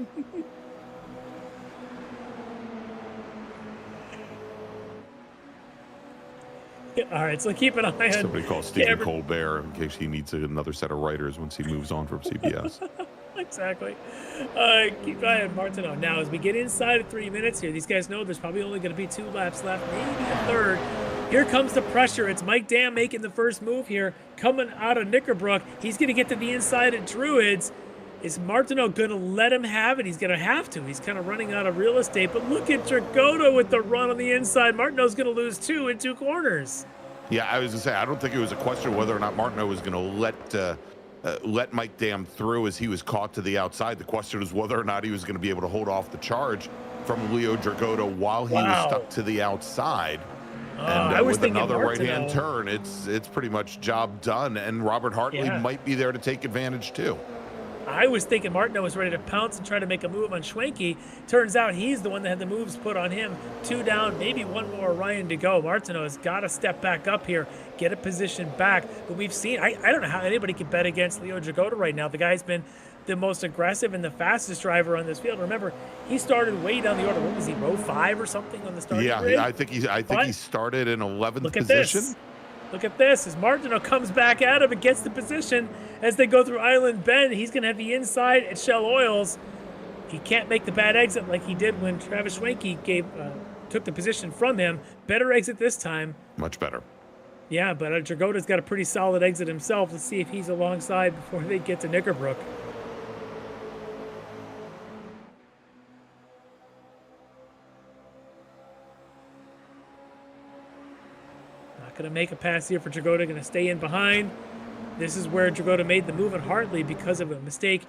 All right, so keep an eye on. Somebody call Stephen Colbert in case he needs another set of writers once he moves on from CBS. Exactly. Keep an eye on Martineau. Now, as we get inside of 3 minutes here, these guys know there's probably only going to be 2 laps left, maybe a third. Here comes the pressure. It's Mike Dam making the first move here, coming out of Knickerbrook. He's going to get to the inside of Druids. Is Martineau going to let him have it? He's going to have to. He's kind of running out of real estate. But look at Dragotta with the run on the inside. Martineau's going to lose 2 in 2 corners. Yeah, I was going to say, I don't think it was a question of whether or not Martineau was going to let Mike Dam through as he was caught to the outside. The question was whether or not he was going to be able to hold off the charge from Leo Dragotta while he was stuck to the outside. And with another right-hand turn, it's pretty much job done. And Robert Hartley might be there to take advantage too. I was thinking Martineau was ready to pounce and try to make a move on Schwenke. Turns out he's the one that had the moves put on him. 2 down, maybe 1 more Ryan to go. Martineau has got to step back up here, get a position back. But we've seen, I don't know how anybody can bet against Leo Dragotta right now. The guy's been the most aggressive and the fastest driver on this field. Remember, he started way down the order. What was he, row 5 or something on the starting grid? I think he started in 11th Look at position. This. Look at this. As Martineau comes back at him and gets the position as they go through Island Bend, he's going to have the inside at Shell Oils. He can't make the bad exit like he did when Travis Schwenke took the position from him. Better exit this time. Much better. Yeah, but Dragotta's got a pretty solid exit himself. Let's see if he's alongside before they get to Knickerbrook. Going to make a pass here for Dragotta, going to stay in behind. This is where Dragotta made the move on Hartley because of a mistake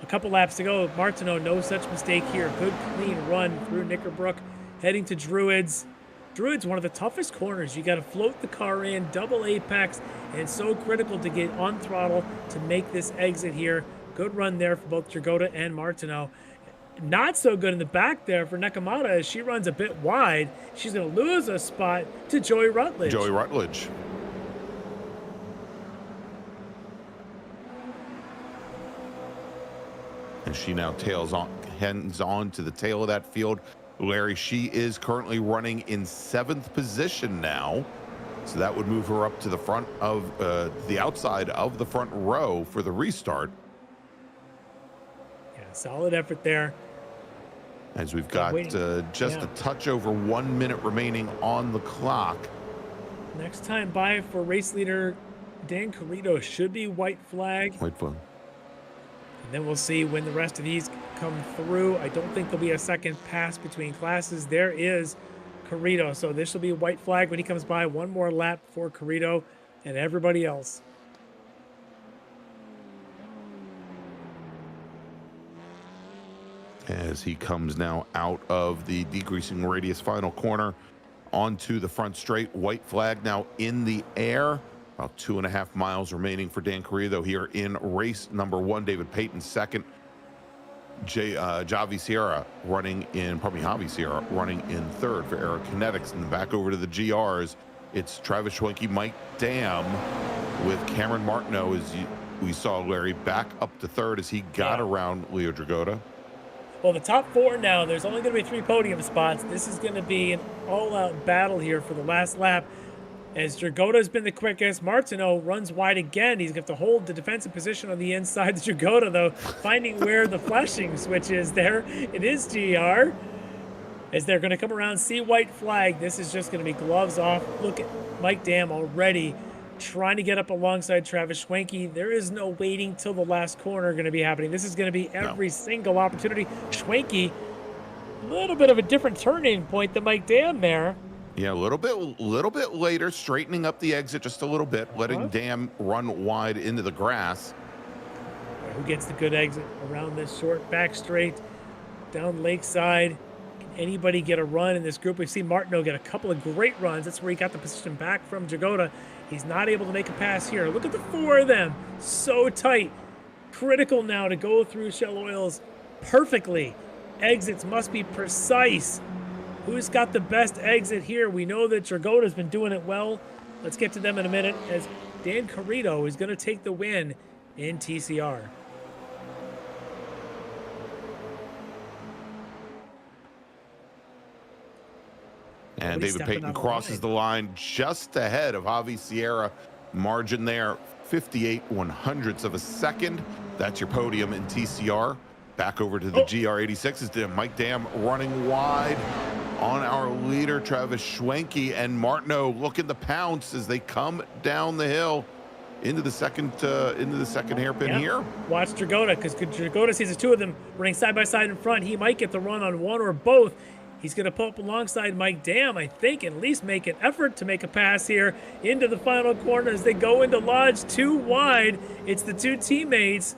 a couple laps to go. Martineau, no such mistake here. Good, clean run through Knickerbrook, heading to Druids. Druids, one of the toughest corners. You got to float the car in, double apex, and it's so critical to get on throttle to make this exit here. Good run there for both Dragotta and Martineau. Not so good in the back there for Nakamata as she runs a bit wide. She's going to lose a spot to Joey Rutledge. Joey Rutledge. And she now heads on to the tail of that field. Larry, she is currently running in 7th position now. So that would move her up to the front of the outside of the front row for the restart. Yeah, solid effort there. As we've got just a touch over 1 minute remaining on the clock. Next time by for race leader Dan Carrito should be white flag. White flag. And then we'll see when the rest of these come through. I don't think there'll be a second pass between classes. There is Carrito. So this will be a white flag when he comes by. 1 more lap for Carrito and everybody else. As he comes now out of the decreasing radius final corner onto the front straight. White flag now in the air. About 2.5 miles remaining for Dan Carrito here in race number 1. David Payton second. Javi Sierra running in, Javi Sierra running in 3rd for Aerokinetics. And back over to the GRs. It's Travis Schwenke, Mike Dam with Cameron Martineau, as we saw Larry back up to 3rd as he got around Leo Dragotta. Well, the top 4 now, there's only going to be 3 podium spots. This is going to be an all-out battle here for the last lap. As Dragotta's been the quickest, Martineau runs wide again. He's going to have to hold the defensive position on the inside. Dragotta, though, finding where the flashing switch is there. It is GR. As they're going to come around, see white flag. This is just going to be gloves off. Look at Mike Dam already trying to get up alongside Travis Schwenke. There is no waiting till the last corner going to be happening. This is going to be every single opportunity. Schwenke, a little bit of a different turning point than Mike Dam there. Yeah, a little bit later, straightening up the exit just a little bit, letting Dam run wide into the grass. Who gets the good exit around this short back straight down Lakeside? Can anybody get a run in this group? We've seen Martineau get a couple of great runs. That's where he got the position back from Jagoda. He's not able to make a pass here. Look at the four of them. So tight. Critical now to go through Shell Oils perfectly. Exits must be precise. Who's got the best exit here? We know that Dragoda's been doing it well. Let's get to them in a minute as Dan Carrito is going to take the win in TCR. And David Payton crosses the line just ahead of Javi Sierra. Margin there, 58/100ths of a second. That's your podium in TCR. Back over to the GR86 is Mike Dam running wide on our leader, Travis Schwenke, and Martineau looking to pounce as they come down the hill into the second hairpin here. Watch Dragoda, because Dragoda sees the two of them running side by side in front. He might get the run on one or both. He's going to pull up alongside Mike Dam, I think, at least make an effort to make a pass here into the final corner as they go into Lodge too wide. It's the two teammates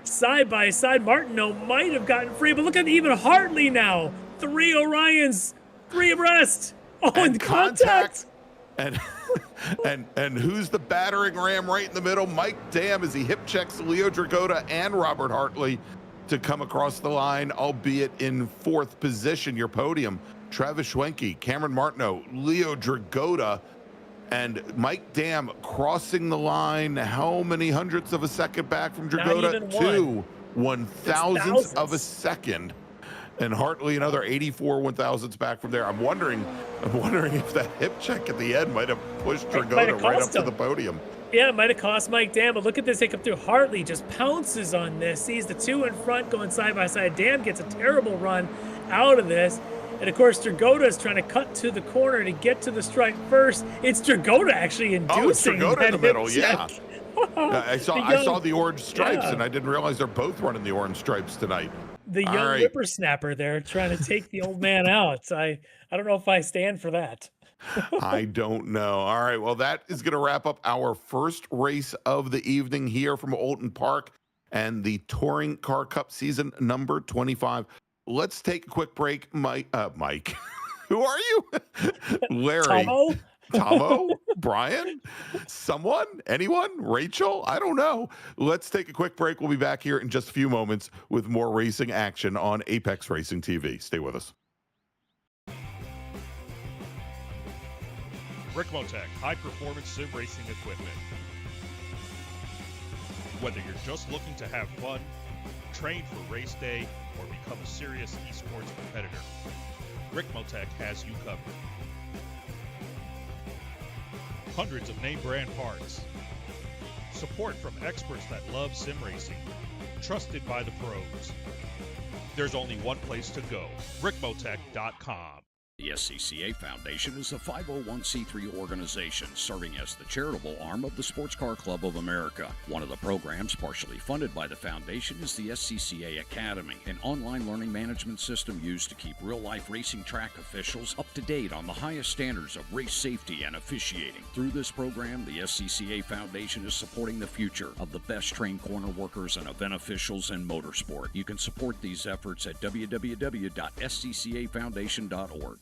side by side. Martineau might have gotten free, but look at even Hartley now. 3 Orions, 3 abreast. Oh, and contact. And and who's the battering ram right in the middle? Mike Dam as he hip checks Leo Dragoda and Robert Hartley to come across the line, albeit in 4th position. Your podium, Travis Schwenke, Cameron Martineau, Leo Dragoda, and Mike Dam crossing the line. How many hundredths of a second back from Dragoda? 2 1,000ths of a second. And Hartley another 84 1,000ths back from there. I'm wondering if that hip check at the end might have pushed Dragoda right up to the podium. Yeah, it might have cost Mike Dam, but look at this hiccup through. Hartley just pounces on this, sees the two in front going side by side. Dam gets a terrible run out of this. And of course, Dragoda is trying to cut to the corner to get to the stripe first. It's Dragoda actually inducing Dragoda in the middle, yeah. I saw the orange stripes, yeah. And I didn't realize they're both running the orange stripes tonight. The young whippersnapper there trying to take the old man out. I don't know if I stand for that. I don't know. All right, well, that is going to wrap up our first race of the evening here from Oulton Park and the Touring Car Cup season number 25. Let's take a quick break. Mike, who are you? Larry. Tomo? Brian? Someone? Anyone? Rachel? I don't know. Let's take a quick break. We'll be back here in just a few moments with more racing action on Apex Racing TV. Stay with us. Ricmotech high-performance sim racing equipment. Whether you're just looking to have fun, train for race day, or become a serious esports competitor, Ricmotech has you covered. Hundreds of name brand parts. Support from experts that love sim racing. Trusted by the pros. There's only one place to go, Ricmotech.com. The SCCA Foundation is a 501c3 organization serving as the charitable arm of the Sports Car Club of America. One of the programs partially funded by the foundation is the SCCA Academy, an online learning management system used to keep real-life racing track officials up to date on the highest standards of race safety and officiating. Through this program, the SCCA Foundation is supporting the future of the best-trained corner workers and event officials in motorsport. You can support these efforts at www.sccafoundation.org.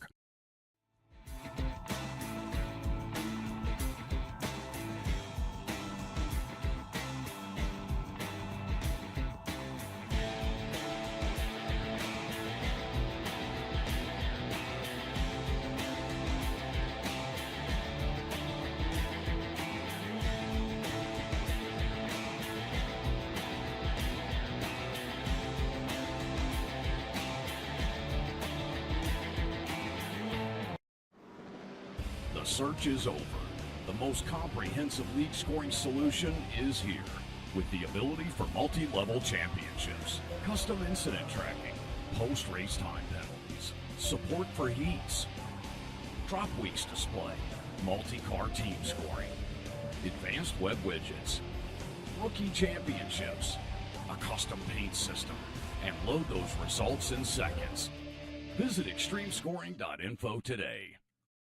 The search is over. The most comprehensive league scoring solution is here, with the ability for multi-level championships, custom incident tracking, post-race time penalties, support for heats, drop weeks display, multi-car team scoring, advanced web widgets, rookie championships, a custom paint system, and load those results in seconds. Visit extremescoring.info today.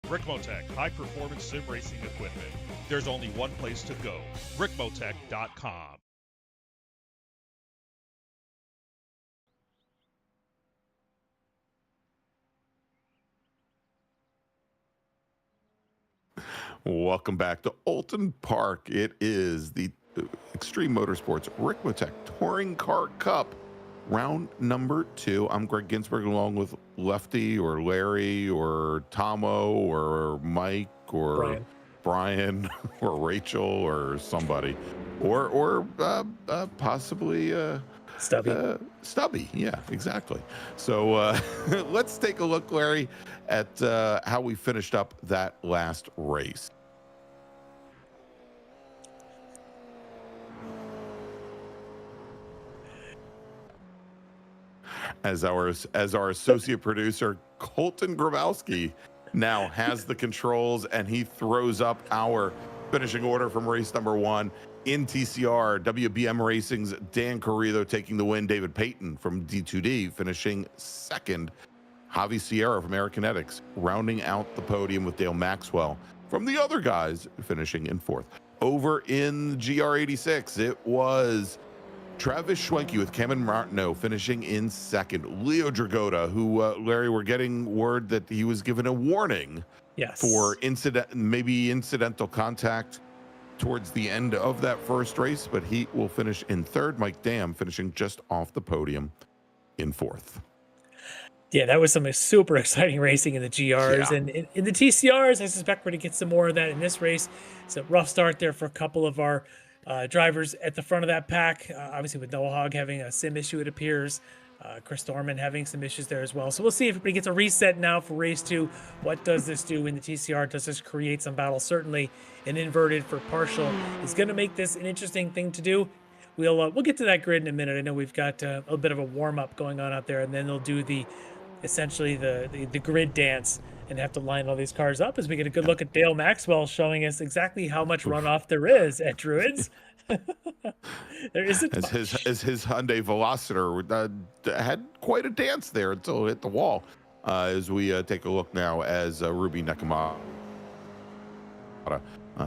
Ricmotech high-performance sim racing equipment. There's only one place to go, Ricmotech.com. Welcome back to Oulton Park. It is the Extreme Motorsports Ricmotech Touring Car Cup, round number 2. I'm Greg Ginsberg, along with Lefty or Larry or Tomo or Mike or Brian or Rachel or somebody, or possibly Stubby. Yeah, exactly. So let's take a look, Larry, at how we finished up that last race. As our associate producer Colton Grabowski now has the controls, and he throws up our finishing order from race number 1 in TCR. WBM Racing's Dan Carrillo taking the win. David Payton from D2D finishing 2nd. Javi Sierra from Aerokinetics rounding out the podium, with Dale Maxwell from the other guys finishing in 4th. Over in GR86, it was Travis Schwenke with Cameron Martineau finishing in 2nd. Leo Dragota, who, Larry, we're getting word that he was given a warning for incidental contact towards the end of that first race, but he will finish in 3rd. Mike Dam finishing just off the podium in 4th. Yeah, that was some super exciting racing in the GRs. And in the TCRs, I suspect we're going to get some more of that in this race. It's a rough start there for a couple of our drivers at the front of that pack. Obviously, with Noah Hogg having a sim issue, it appears. Chris Thorman having some issues there as well. So we'll see if everybody gets a reset now for race 2. What does this do in the TCR? Does this create some battle? Certainly an inverted for partial is going to make this an interesting thing to do. We'll get to that grid in a minute. I know we've got a bit of a warm-up going on out there, and then they'll do essentially the grid dance and have to line all these cars up as we get a good look at Dale Maxwell showing us exactly how much runoff there is at Druids. There isn't as his Hyundai Velociter had quite a dance there until it hit the wall. As we take a look now, as Ruby Nakamura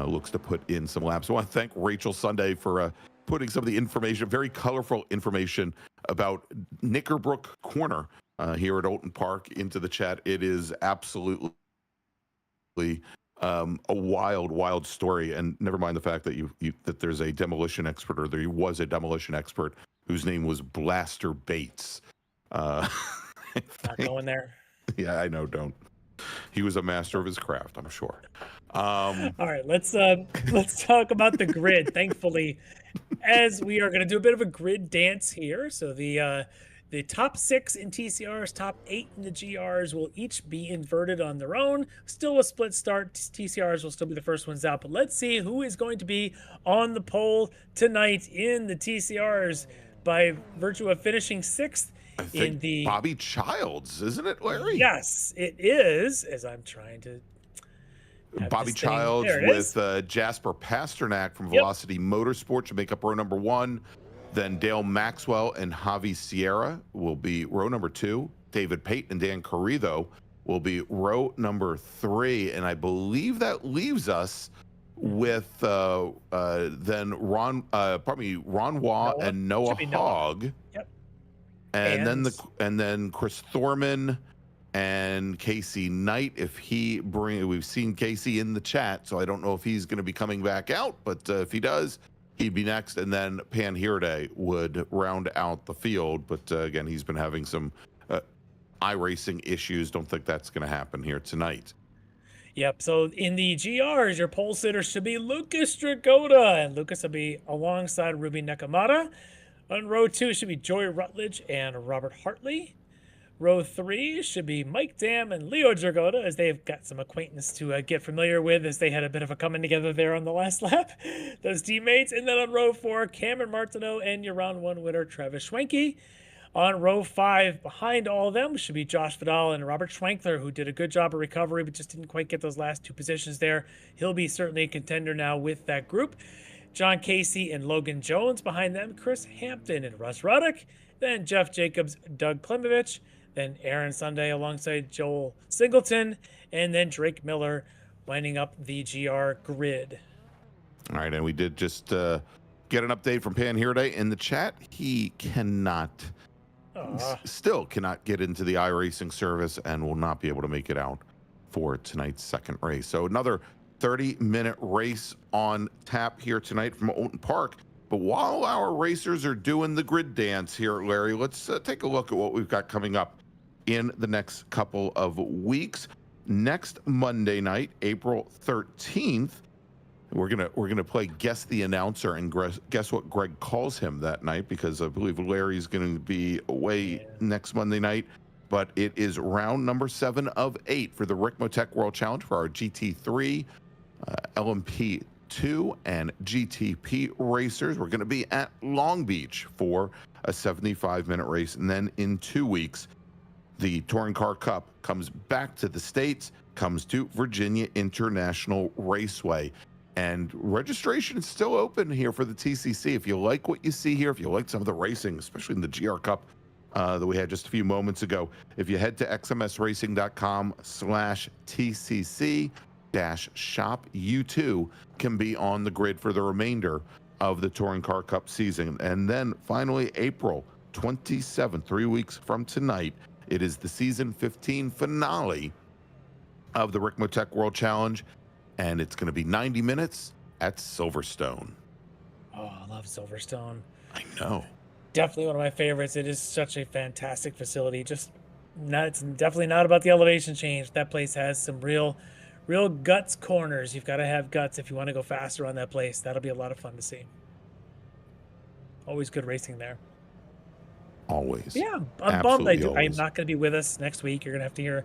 looks to put in some laps. I want to thank Rachel Sunday for putting some of the information, very colorful information about Knickerbrook Corner here at Oulton Park into the chat. It is absolutely a wild story, and never mind the fact that that there's a demolition expert, or there was a demolition expert whose name was Blaster Bates. Not going there. Yeah, I know. Don't. He was a master of his craft, I'm sure. All right, let's talk about the grid. Thankfully, as we are going to do a bit of a grid dance here, so the top 6 in TCRs, top 8 in the GRs will each be inverted on their own. Still a split start. TCRs will still be the first ones out, but let's see who is going to be on the pole tonight in the TCRs by virtue of finishing 6th in the Bobby Childs, isn't it, Larry? Yes, it is, as I'm trying to Bobby Childs with Jasper Pasternak from Velocity Motorsport to make up row number 1. Then Dale Maxwell and Javi Sierra will be row number 2. David Payton and Dan Carrillo will be row number 3. And I believe that leaves us with then Ron Waugh and Noah Hogg. Yep. And then Chris Thorman and Casey Knight. We've seen Casey in the chat, so I don't know if he's going to be coming back out, but if he does, he'd be next. And then Pan Hirde would round out the field, but again, he's been having some iRacing issues. Don't think that's going to happen here tonight. Yep. So in the GRs, your pole sitter should be Lucas Dragota, and Lucas will be alongside Ruby Nakamura. On row 2 should be Joy Rutledge and Robert Hartley. Row 3 should be Mike Dam and Leo Dragota, as they've got some acquaintance to get familiar with, as they had a bit of a coming together there on the last lap, those teammates. And then on row 4, Cameron Martineau and your round 1 winner, Travis Schwenke. On row 5, behind all of them, should be Josh Vidal and Robert Schwenkler, who did a good job of recovery, but just didn't quite get those last 2 positions there. He'll be certainly a contender now with that group. John Casey and Logan Jones behind them, Chris Hampton and Russ Ruddock. Then Jeff Jacobs, Doug Klimovich. Then Aaron Sunday alongside Joel Singleton, and then Drake Miller winding up the GR grid. All right, and we did just get an update from Pan Hirde in the chat. He still cannot get into the iRacing service and will not be able to make it out for tonight's second race. So another 30-minute race on tap here tonight from Oulton Park. But while our racers are doing the grid dance here, Larry, let's take a look at what we've got coming up in the next couple of weeks. Next Monday night, April 13th, we're gonna play Guess the Announcer and guess what Greg calls him that night, because I believe Larry's going to be away next Monday night. But it is round number 7 of 8 for the Ricmotech World Challenge for our GT3, LMP2, and GTP racers. We're going to be at Long Beach for a 75-minute race, and then in 2 weeks, the Touring Car Cup comes back to the States, comes to Virginia International Raceway. And registration is still open here for the TCC. If you like what you see here, if you like some of the racing, especially in the GR Cup that we had just a few moments ago, if you head to xmsracing.com/TCC-shop, you too can be on the grid for the remainder of the Touring Car Cup season. And then finally, April 27th, 3 weeks from tonight, it is the season 15 finale of the Ricmotech World Challenge. And it's going to be 90 minutes at Silverstone. Oh, I love Silverstone. I know. Definitely one of my favorites. It is such a fantastic facility. It's definitely not about the elevation change. That place has some real guts corners. You've got to have guts if you want to go faster on that place. That'll be a lot of fun to see. Always good racing there. Always. Yeah, I'm bummed. I'm not going to be with us next week. You're going to have to hear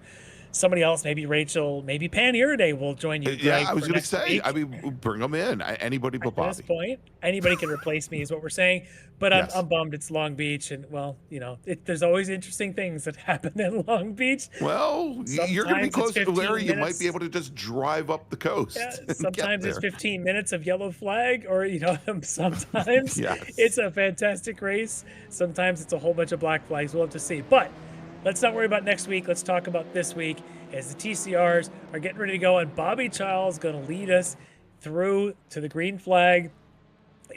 somebody else, maybe Rachel, maybe Pan Iraday will join you. Yeah, I was going to say, I mean, bring them in. Anybody but Bobby. At this point, anybody can replace me is what we're saying. But Yes. I'm bummed it's Long Beach. And, well, you know, there's always interesting things that happen in Long Beach. Well, you're going to be Sometimes close it's to Larry. 15 You might minutes. be able to just drive up the coast. Yeah, and sometimes get it's there. 15 minutes of yellow flag, or, you know, sometimes Yes. it's a fantastic race. Sometimes it's a whole bunch of black flags. We'll have to see. But let's not worry about next week. Let's talk about this week as the TCRs are getting ready to go. And Bobby Childs is going to lead us through to the green flag,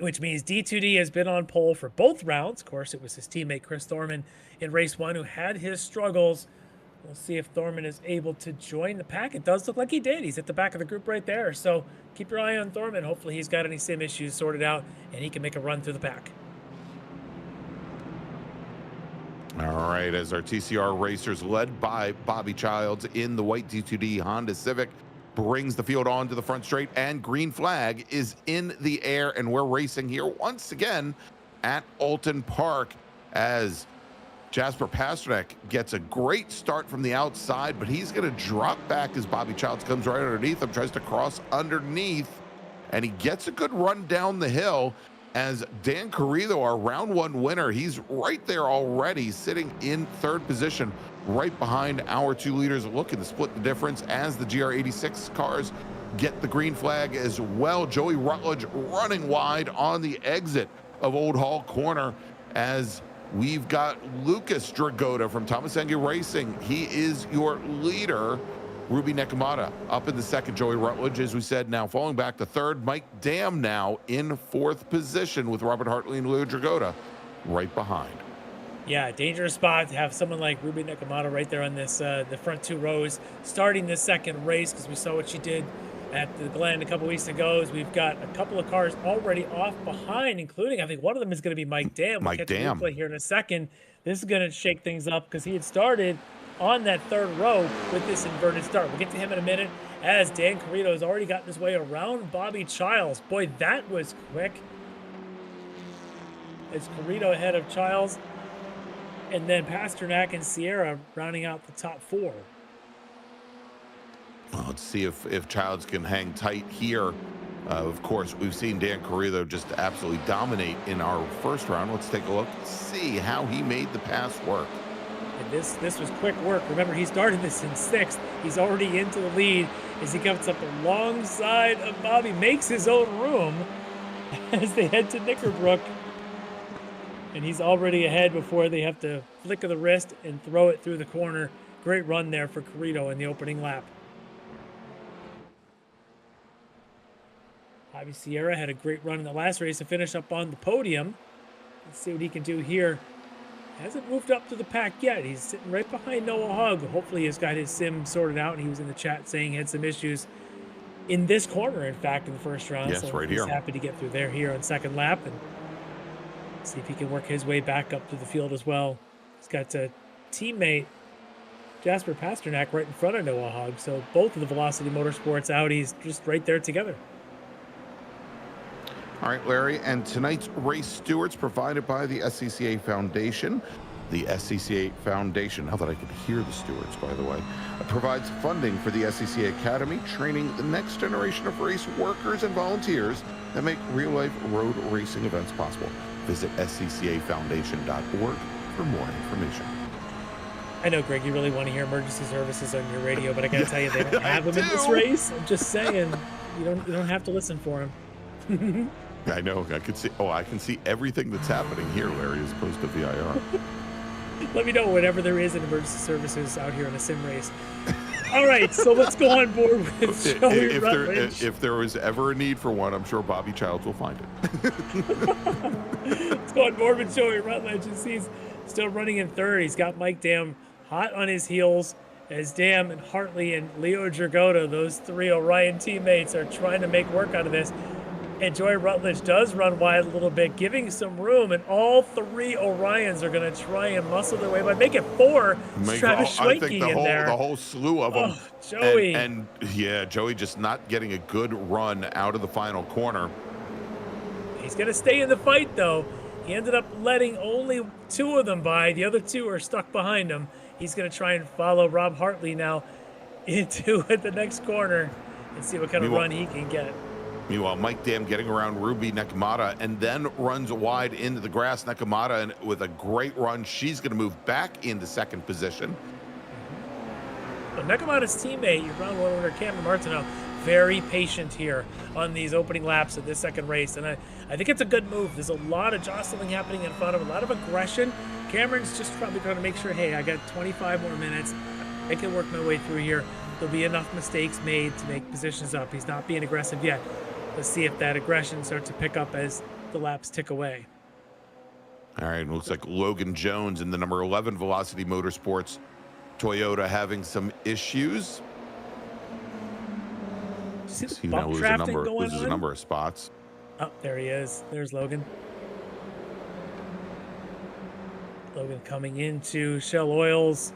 which means D2D has been on pole for both rounds. Of course, it was his teammate Chris Thorman in race 1 who had his struggles. We'll see if Thorman is able to join the pack. It does look like he did. He's at the back of the group right there. So keep your eye on Thorman. Hopefully he's got any sim issues sorted out and he can make a run through the pack. All right, as our TCR racers, led by Bobby Childs in the white D2D Honda Civic, brings the field on to the front straight, and green flag is in the air, and we're racing here once again at Oulton Park as Jasper Pasternak gets a great start from the outside, but he's going to drop back as Bobby Childs comes right underneath him, tries to cross underneath, and he gets a good run down the hill as Dan Carrillo, our round 1 winner, he's right there already, sitting in 3rd position, right behind our 2 leaders, looking to split the difference as the GR86 cars get the green flag as well. Joey Rutledge running wide on the exit of Old Hall Corner as we've got Lucas Dragota from Thomasengi Racing. He is your leader. Ruby Nekamata up in the 2nd. Joey Rutledge, as we said, now falling back to 3rd. Mike Dam now in 4th position with Robert Hartley and Leo Dragota right behind. Yeah, dangerous spot to have someone like Ruby Nekamata right there on this the front 2 rows starting the 2nd race, because we saw what she did at the Glen a couple weeks ago. As we've got a couple of cars already off behind, including I think one of them is going to be Mike Dam. Mike Dam. Here in a second. This is going to shake things up because he had started on that 3rd row with this inverted start. We'll get to him in a minute as Dan Carrillo has already gotten his way around Bobby Childs. Boy, that was quick. It's Carrillo ahead of Childs, and then Pasternak and Sierra rounding out the top 4. Well, let's see if Childs can hang tight here. Of course, we've seen Dan Carrillo just absolutely dominate in our 1st round. Let's take a look, see how he made the pass work. And this was quick work. Remember, he started this in 6th. He's already into the lead as he comes up alongside of Bobby, makes his own room as they head to Knickerbrook. And he's already ahead before they have to flick of the wrist and throw it through the corner. Great run there for Carrillo in the opening lap. Javi Sierra had a great run in the last race to finish up on the podium. Let's see what he can do here. Hasn't moved up to the pack yet. He's sitting right behind Noah Hugg. Hopefully he's got his sim sorted out. He was in the chat saying he had some issues in this corner, in fact, in the first round. Yes, so right he's here. happy to get through there here on second lap and see if he can work his way back up to the field as well. He's got a teammate, Jasper Pasternak, right in front of Noah Hogg. So both of the Velocity Motorsports Audis just right there together. All right, Larry, and tonight's race stewards provided by the SCCA Foundation. The SCCA Foundation, now that I can hear the stewards, by the way, provides funding for the SCCA Academy, training the next generation of race workers and volunteers that make real-life road racing events possible. Visit sccafoundation.org for more information. I know, Greg, you really want to hear emergency services on your radio, but I gotta tell you, they don't have them in this race. I'm just saying, you don't have to listen for them. I know. I can see. Oh, I can see everything that's happening here, Larry, as opposed to VIR. Let me know whenever there is an emergency services out here in a sim race. All right, so let's go on board with Joey Rutledge. If there was ever a need for one, I'm sure Bobby Childs will find it. Let's go on board with Joey Rutledge as he's still running in third. He's got Mike Dam hot on his heels as Dam and Hartley and Leo Dragota, those three Orion teammates, are trying to make work out of this. And Joey Rutledge does run wide a little bit, giving some room, and all three Orions are going to try and muscle their way by. Make it four. Travis Schwenke in there. The whole slew of them. Oh, Joey. And yeah, Joey just not getting a good run out of the final corner. He's going to stay in the fight, though. He ended up letting only two of them by. The other two are stuck behind him. He's going to try and follow Rob Hartley now into the next corner and see what kind of run he can get. Meanwhile, Mike Dam getting around Ruby Nakamata and then runs wide into the grass. Nakamata, and with a great run, she's going to move back into second position. So Nakamata's teammate, your round one winner, Cameron Martineau, very patient here on these opening laps of this second race. And I think it's a good move. There's a lot of jostling happening in front of him, a lot of aggression. Cameron's just probably trying to make sure, hey, I got 25 more minutes. I can work my way through here. There'll be enough mistakes made to make positions up. He's not being aggressive yet. Let's see if that aggression starts to pick up as the laps tick away. All right, looks like Logan Jones in the number 11 Velocity Motorsports Toyota having some issues. See the He now bump loses drafting a number of spots. Oh, there he is. There's Logan. Logan coming into Shell Oils.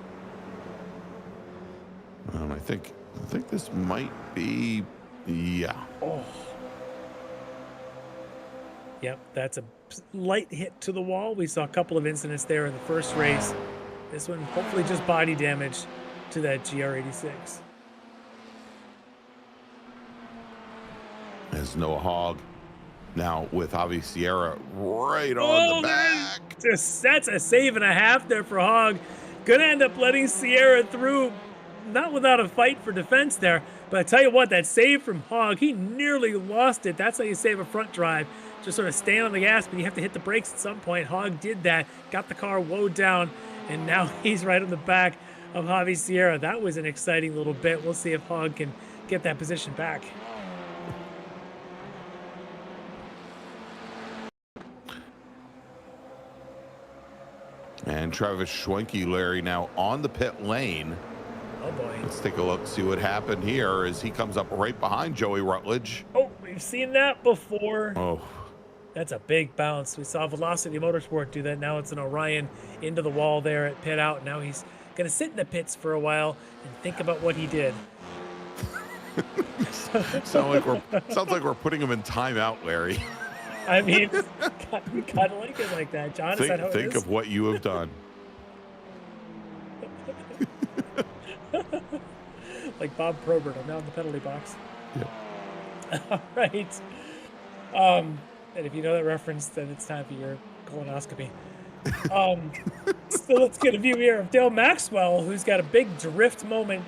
I think this might be, yeah. Oh. Yep, that's a light hit to the wall. We saw a couple of incidents there in the first race. This one, hopefully just body damage to that GR86. As Noah Hogg now with Javi Sierra right on the back. That's a save and a half there for Hogg. Gonna end up letting Sierra through, not without a fight for defense there. But I tell you what, that save from Hogg, he nearly lost it. That's how you save a front drive. Just sort of stand on the gas, but you have to hit the brakes at some point. Hogg did that, got the car woed down, and now he's right on the back of Javi Sierra. That was an exciting little bit. We'll see if Hogg can get that position back. And Travis Schwenke, Larry, now on the pit lane. Oh boy. Let's take a look, see what happened here as he comes up right behind Joey Rutledge. Oh, we've seen that before. Oh. That's a big bounce. We saw Velocity Motorsport do that. Now it's an Orion into the wall there at pit out. Now he's going to sit in the pits for a while and think about what he did. Sounds like we're putting him in timeout, Larry. I mean, we kind of like it like that, John. Is that how it is? Think of what you have done. Like Bob Probert. I'm now in the penalty box. Yeah. All right. And if you know that reference, then it's time for your colonoscopy. So let's get a view here of Dale Maxwell, who's got a big drift moment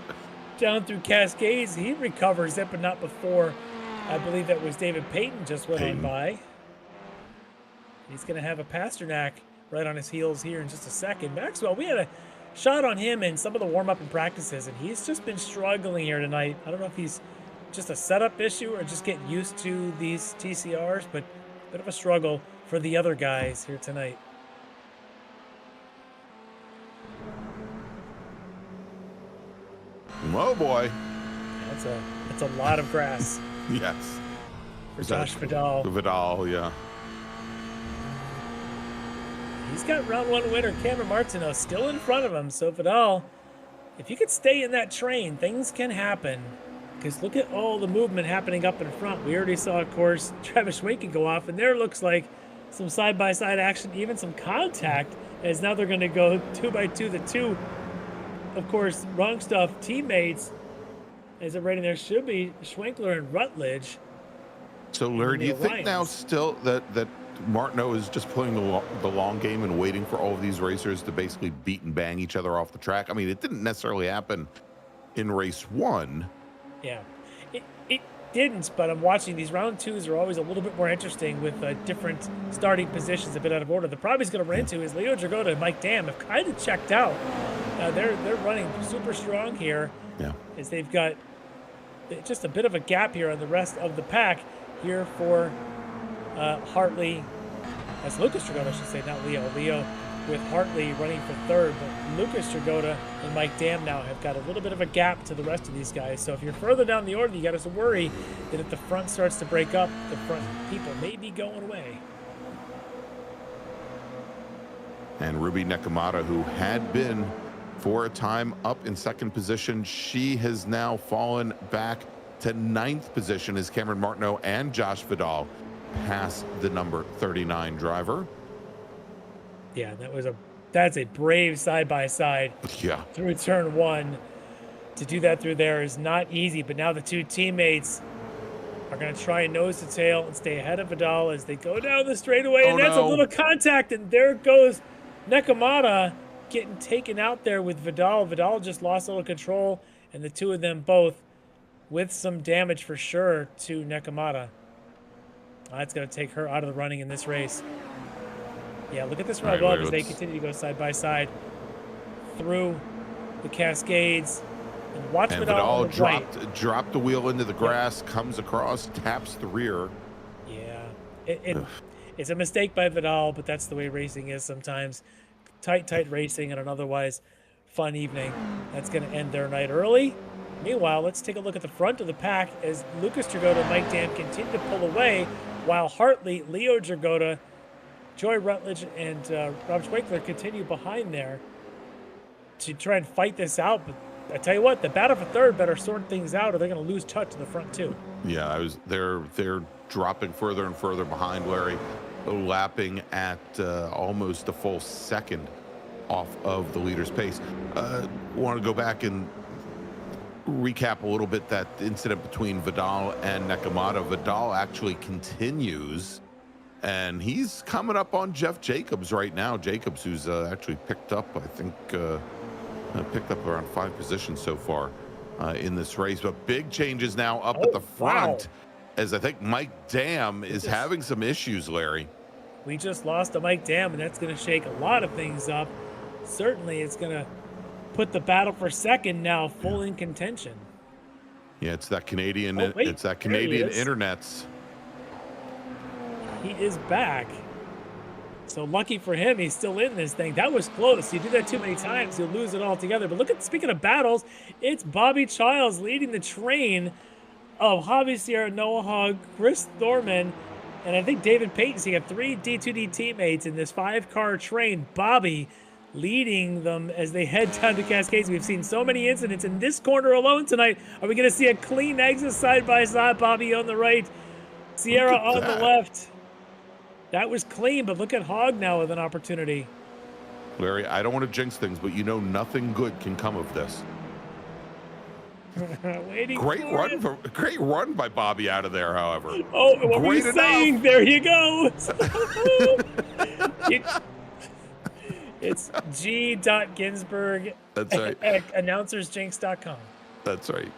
down through Cascades. He recovers it, but not before. I believe that was David Payton just went on by. He's going to have a Pasternak right on his heels here in just a second. Maxwell, we had a shot on him in some of the warm-up and practices, and he's just been struggling here tonight. I don't know if he's just a setup issue or just getting used to these TCRs, but a bit of a struggle for the other guys here tonight. Oh boy. That's It's a lot of grass Yes. for Josh Vidal. Vidal, yeah. He's got round 1 winner Cameron Martineau still in front of him. So Vidal, if you could stay in that train, things can happen. Because look at all the movement happening up in front. We already saw, of course, Travis Schwenken go off, and there looks like some side-by-side action, even some contact, as now they're going to go 2x2. The two, of course, wrong stuff teammates, as a rating there should be Schwenkler and Rutledge. So, Larry, do you think now still that Martineau is just playing the long game and waiting for all of these racers to basically beat and bang each other off the track? I mean, it didn't necessarily happen in race 1. Yeah, it didn't, but I'm watching these round 2s are always a little bit more interesting with different starting positions a bit out of order. The problem he's going to run into is Leo Dragotta and Mike Dam have kind of checked out. They're running super strong here, as they've got just a bit of a gap here on the rest of the pack here for Hartley. That's Lucas Dragotta, I should say, not Leo. Leo with Hartley running for 3rd, but Lucas Dragotta and Mike Dam now have got a little bit of a gap to the rest of these guys. So if you're further down the order, you got to worry that if the front starts to break up, the front people may be going away. And Ruby Nakamata, who had been for a time up in 2nd position, she has now fallen back to 9th position as Cameron Martineau and Josh Vidal pass the number 39 driver. Yeah, that's a brave side-by-side through turn 1. To do that through there is not easy, but now the two teammates are going to try and nose to tail and stay ahead of Vidal as they go down the straightaway, and that's a little contact, and there goes Nakamata getting taken out there with Vidal. Vidal just lost a little control, and the two of them both with some damage for sure to Nakamata. That's going to take her out of the running in this race. Yeah, look at this run above as they continue to go side by side through the Cascades. And watch Vidal dropped the wheel into the grass, comes across, taps the rear. Yeah, it's a mistake by Vidal, but that's the way racing is sometimes. Tight racing and an otherwise fun evening. That's going to end their night early. Meanwhile, let's take a look at the front of the pack as Lucas Dragotta and Mike Dam continue to pull away, while Hartley, Leo Dragotta, Joy Rutledge, and Rob Schwenkler continue behind there to try and fight this out. But I tell you what, the battle for 3rd better sort things out, or they're going to lose touch to the front too. Yeah, they're dropping further and further behind, Larry, lapping at almost a full 2nd off of the leader's pace. Want to go back and recap a little bit that incident between Vidal and Nakamata. Vidal actually continues, and he's coming up on Jeff Jacobs right now. Jacobs, who's actually picked up, I think, picked up around 5 positions so far in this race. But big changes now up at the front, as I think Mike Dam is having some issues, Larry. We just lost to Mike Dam, and that's going to shake a lot of things up. Certainly, it's going to put the battle for 2nd now full in contention. Yeah, it's that Canadian. It's that Canadian internets. He is back. So lucky for him, he's still in this thing. That was close. You do that too many times, you'll lose it altogether. But look at, speaking of battles, it's Bobby Childs leading the train of Hobby Sierra, Noah Hogg, Chris Thorman, and I think David Payton. So you got 3 D2D teammates in this 5-car train. Bobby leading them as they head down to Cascades. We've seen so many incidents in this corner alone tonight. Are we going to see a clean exit side by side? Bobby on the right, Sierra on the left. That was clean, but look at Hogg now with an opportunity. Larry, I don't want to jinx things, but you know nothing good can come of this. Great run by Bobby out of there, however. Oh, what were you saying? There you go. It's G.Ginsburg. That's right. At announcersjinx.com. That's right.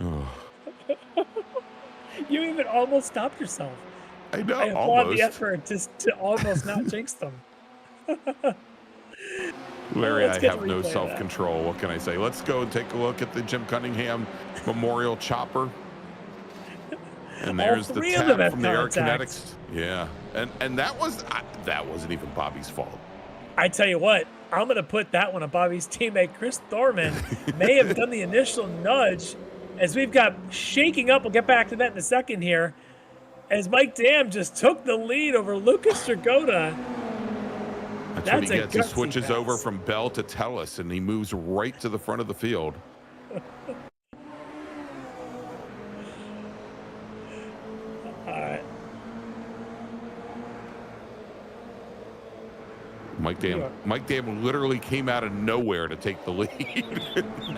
Oh. You even almost stopped yourself. I know. I applaud the effort to almost not jinx them. Larry, I have no self-control. What can I say? Let's go and take a look at the Jim Cunningham Memorial Chopper. And there's the tap from the Air Kinetics. Yeah, and that wasn't even Bobby's fault. I tell you what, I'm going to put that one on Bobby's teammate. Chris Thorman may have done the initial nudge as we've got shaking up. We'll get back to that in a second here. As Mike Dam just took the lead over Lucas Dragota. That's what he gets. He switches over from Bell to Telus, and he moves right to the front of the field. All right. Mike Dam literally came out of nowhere to take the lead.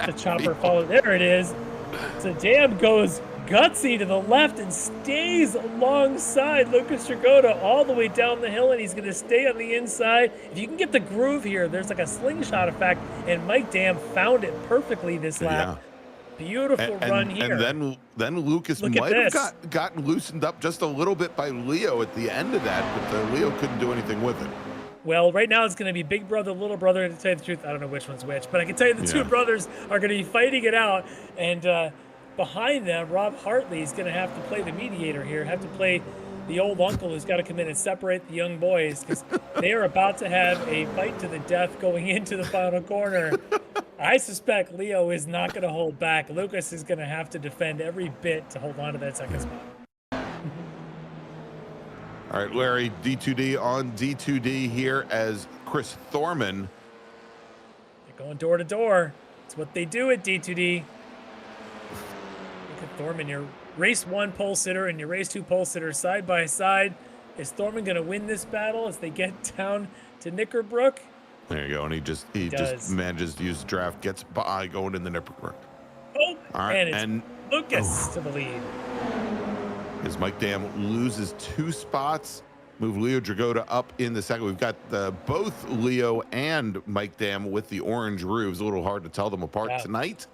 The chopper followed. There it is. So Dam goes gutsy to the left and stays alongside Lucas Dragota all the way down the hill, and he's going to stay on the inside. If you can get the groove here, there's like a slingshot effect, and Mike Dam found it perfectly this lap. Yeah. Beautiful run here. And then Lucas might have gotten loosened up just a little bit by Leo at the end of that, but Leo couldn't do anything with it. Well, right now it's going to be big brother, little brother. To tell you the truth, I don't know which one's which, but I can tell you the two brothers are going to be fighting it out. And behind them, Rob Hartley is going to have to play the mediator here, have to play the old uncle who's got to come in and separate the young boys, because they are about to have a fight to the death going into the final corner. I suspect Leo is not going to hold back. Lucas is going to have to defend every bit to hold on to that second spot. All right, Larry, D2D on D2D here as Chris Thorman. They're going door to door. It's what they do at D2D. Look at Thorman, your race 1 pole sitter and your race 2 pole sitter side by side. Is Thorman going to win this battle as they get down to Knickerbrook? There you go, and he just manages to use the draft, gets by going in the Knickerbrook. Oh, all right, and Lucas to the lead. As Mike Dam loses 2 spots, move Leo Dragota up in the second. We've got both Leo and Mike Dam with the orange roofs. A little hard to tell them apart tonight.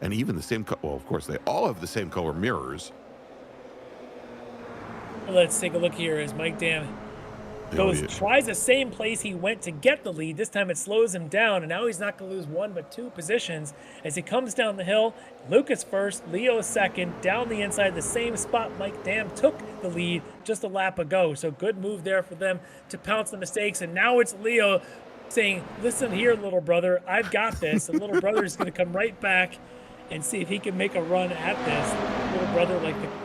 And even the same, well, of course, they all have the same color mirrors. Well, let's take a look here as Mike Dam tries the same place he went to get the lead. This time it slows him down, and now he's not going to lose 1 but 2 positions as he comes down the hill. Lucas first, Leo second, down the inside, the same spot Mike Dam took the lead just a lap ago. So good move there for them to pounce the mistakes, and now it's Leo saying, listen here, little brother, I've got this. And little brother is going to come right back and see if he can make a run at this. Little brother,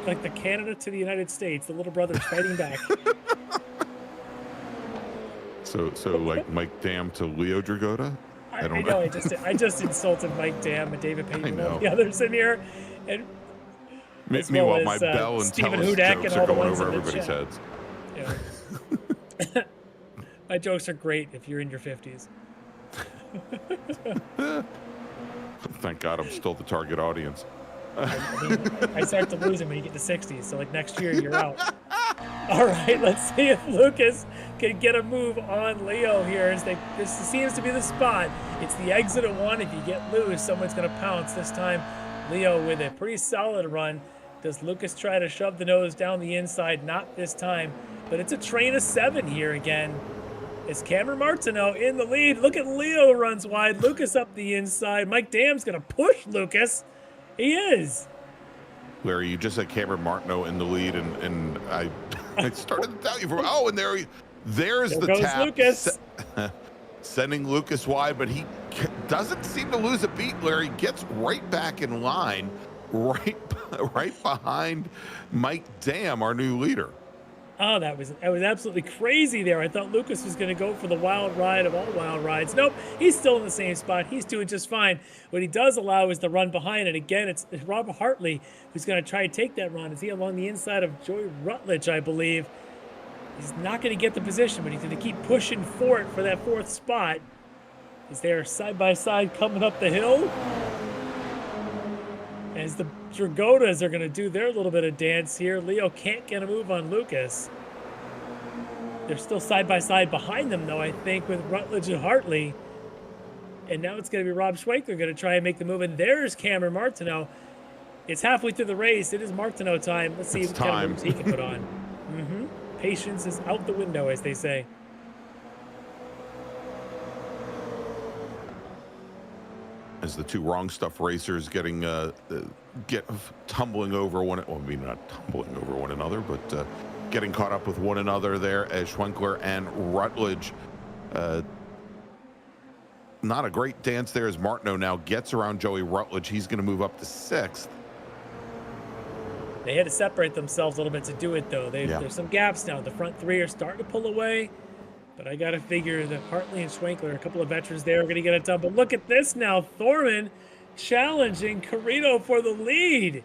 like the Canada to the United States, the little brother's fighting back. So like Mike Dam to Leo Dragota? I don't know. I just insulted Mike Dam and David Payton and all the others in here. And meanwhile, my Bell and Stephen Telus Hudak jokes and all are the going ones over in the everybody's chat. heads. Yeah. My jokes are great if you're in your 50s. Thank God I'm still the target audience. I start to lose him when you get to 60s, so like next year you're out. All right, let's see if Lucas can get a move on Leo here. This seems to be the spot. It's the exit at 1. If you get loose, someone's going to pounce. This time, Leo with a pretty solid run. Does Lucas try to shove the nose down the inside? Not this time, but it's a train of 7 here again. It's Cameron Martineau in the lead. Look at Leo runs wide. Lucas up the inside. Mike Dam's going to push Lucas. He is. Larry, you just said Cameron Martineau in the lead, and I started to tell you from. Oh, and there's the tap. Lucas. Sending Lucas wide, but he doesn't seem to lose a beat. Larry gets right back in line, right behind Mike Dam, our new leader. Oh, that was absolutely crazy there. I thought Lucas was going to go for the wild ride of all wild rides. Nope, he's still in the same spot. He's doing just fine. What he does allow is the run behind, and again, it's Rob Hartley who's going to try and take that run. Is he along the inside of Joey Rutledge, I believe? He's not going to get the position, but he's going to keep pushing for it for that 4th spot. Is there side by side coming up the hill? As the Dragotas are going to do their little bit of dance here. Leo can't get a move on Lucas. They're still side by side behind them, though, I think, with Rutledge and Hartley. And now it's going to be Rob Schweikler going to try and make the move. And there's Cameron Martineau. It's halfway through the race. It is Martineau time. Let's see what kind of moves he can put on. Patience is out the window, as they say. As the two wrong stuff racers getting tumbling over one, well, maybe not tumbling over one another, but getting caught up with one another there as Schwenkler and Rutledge not a great dance there as Martineau now gets around Joey Rutledge. He's going to move up to 6th. They had to separate themselves a little bit to do it, though. There's some gaps now. The front 3 are starting to pull away, but I got to figure that Hartley and Schwenkler, a couple of veterans there, are going to get it done. But look at this now. Thorman challenging Carrito for the lead.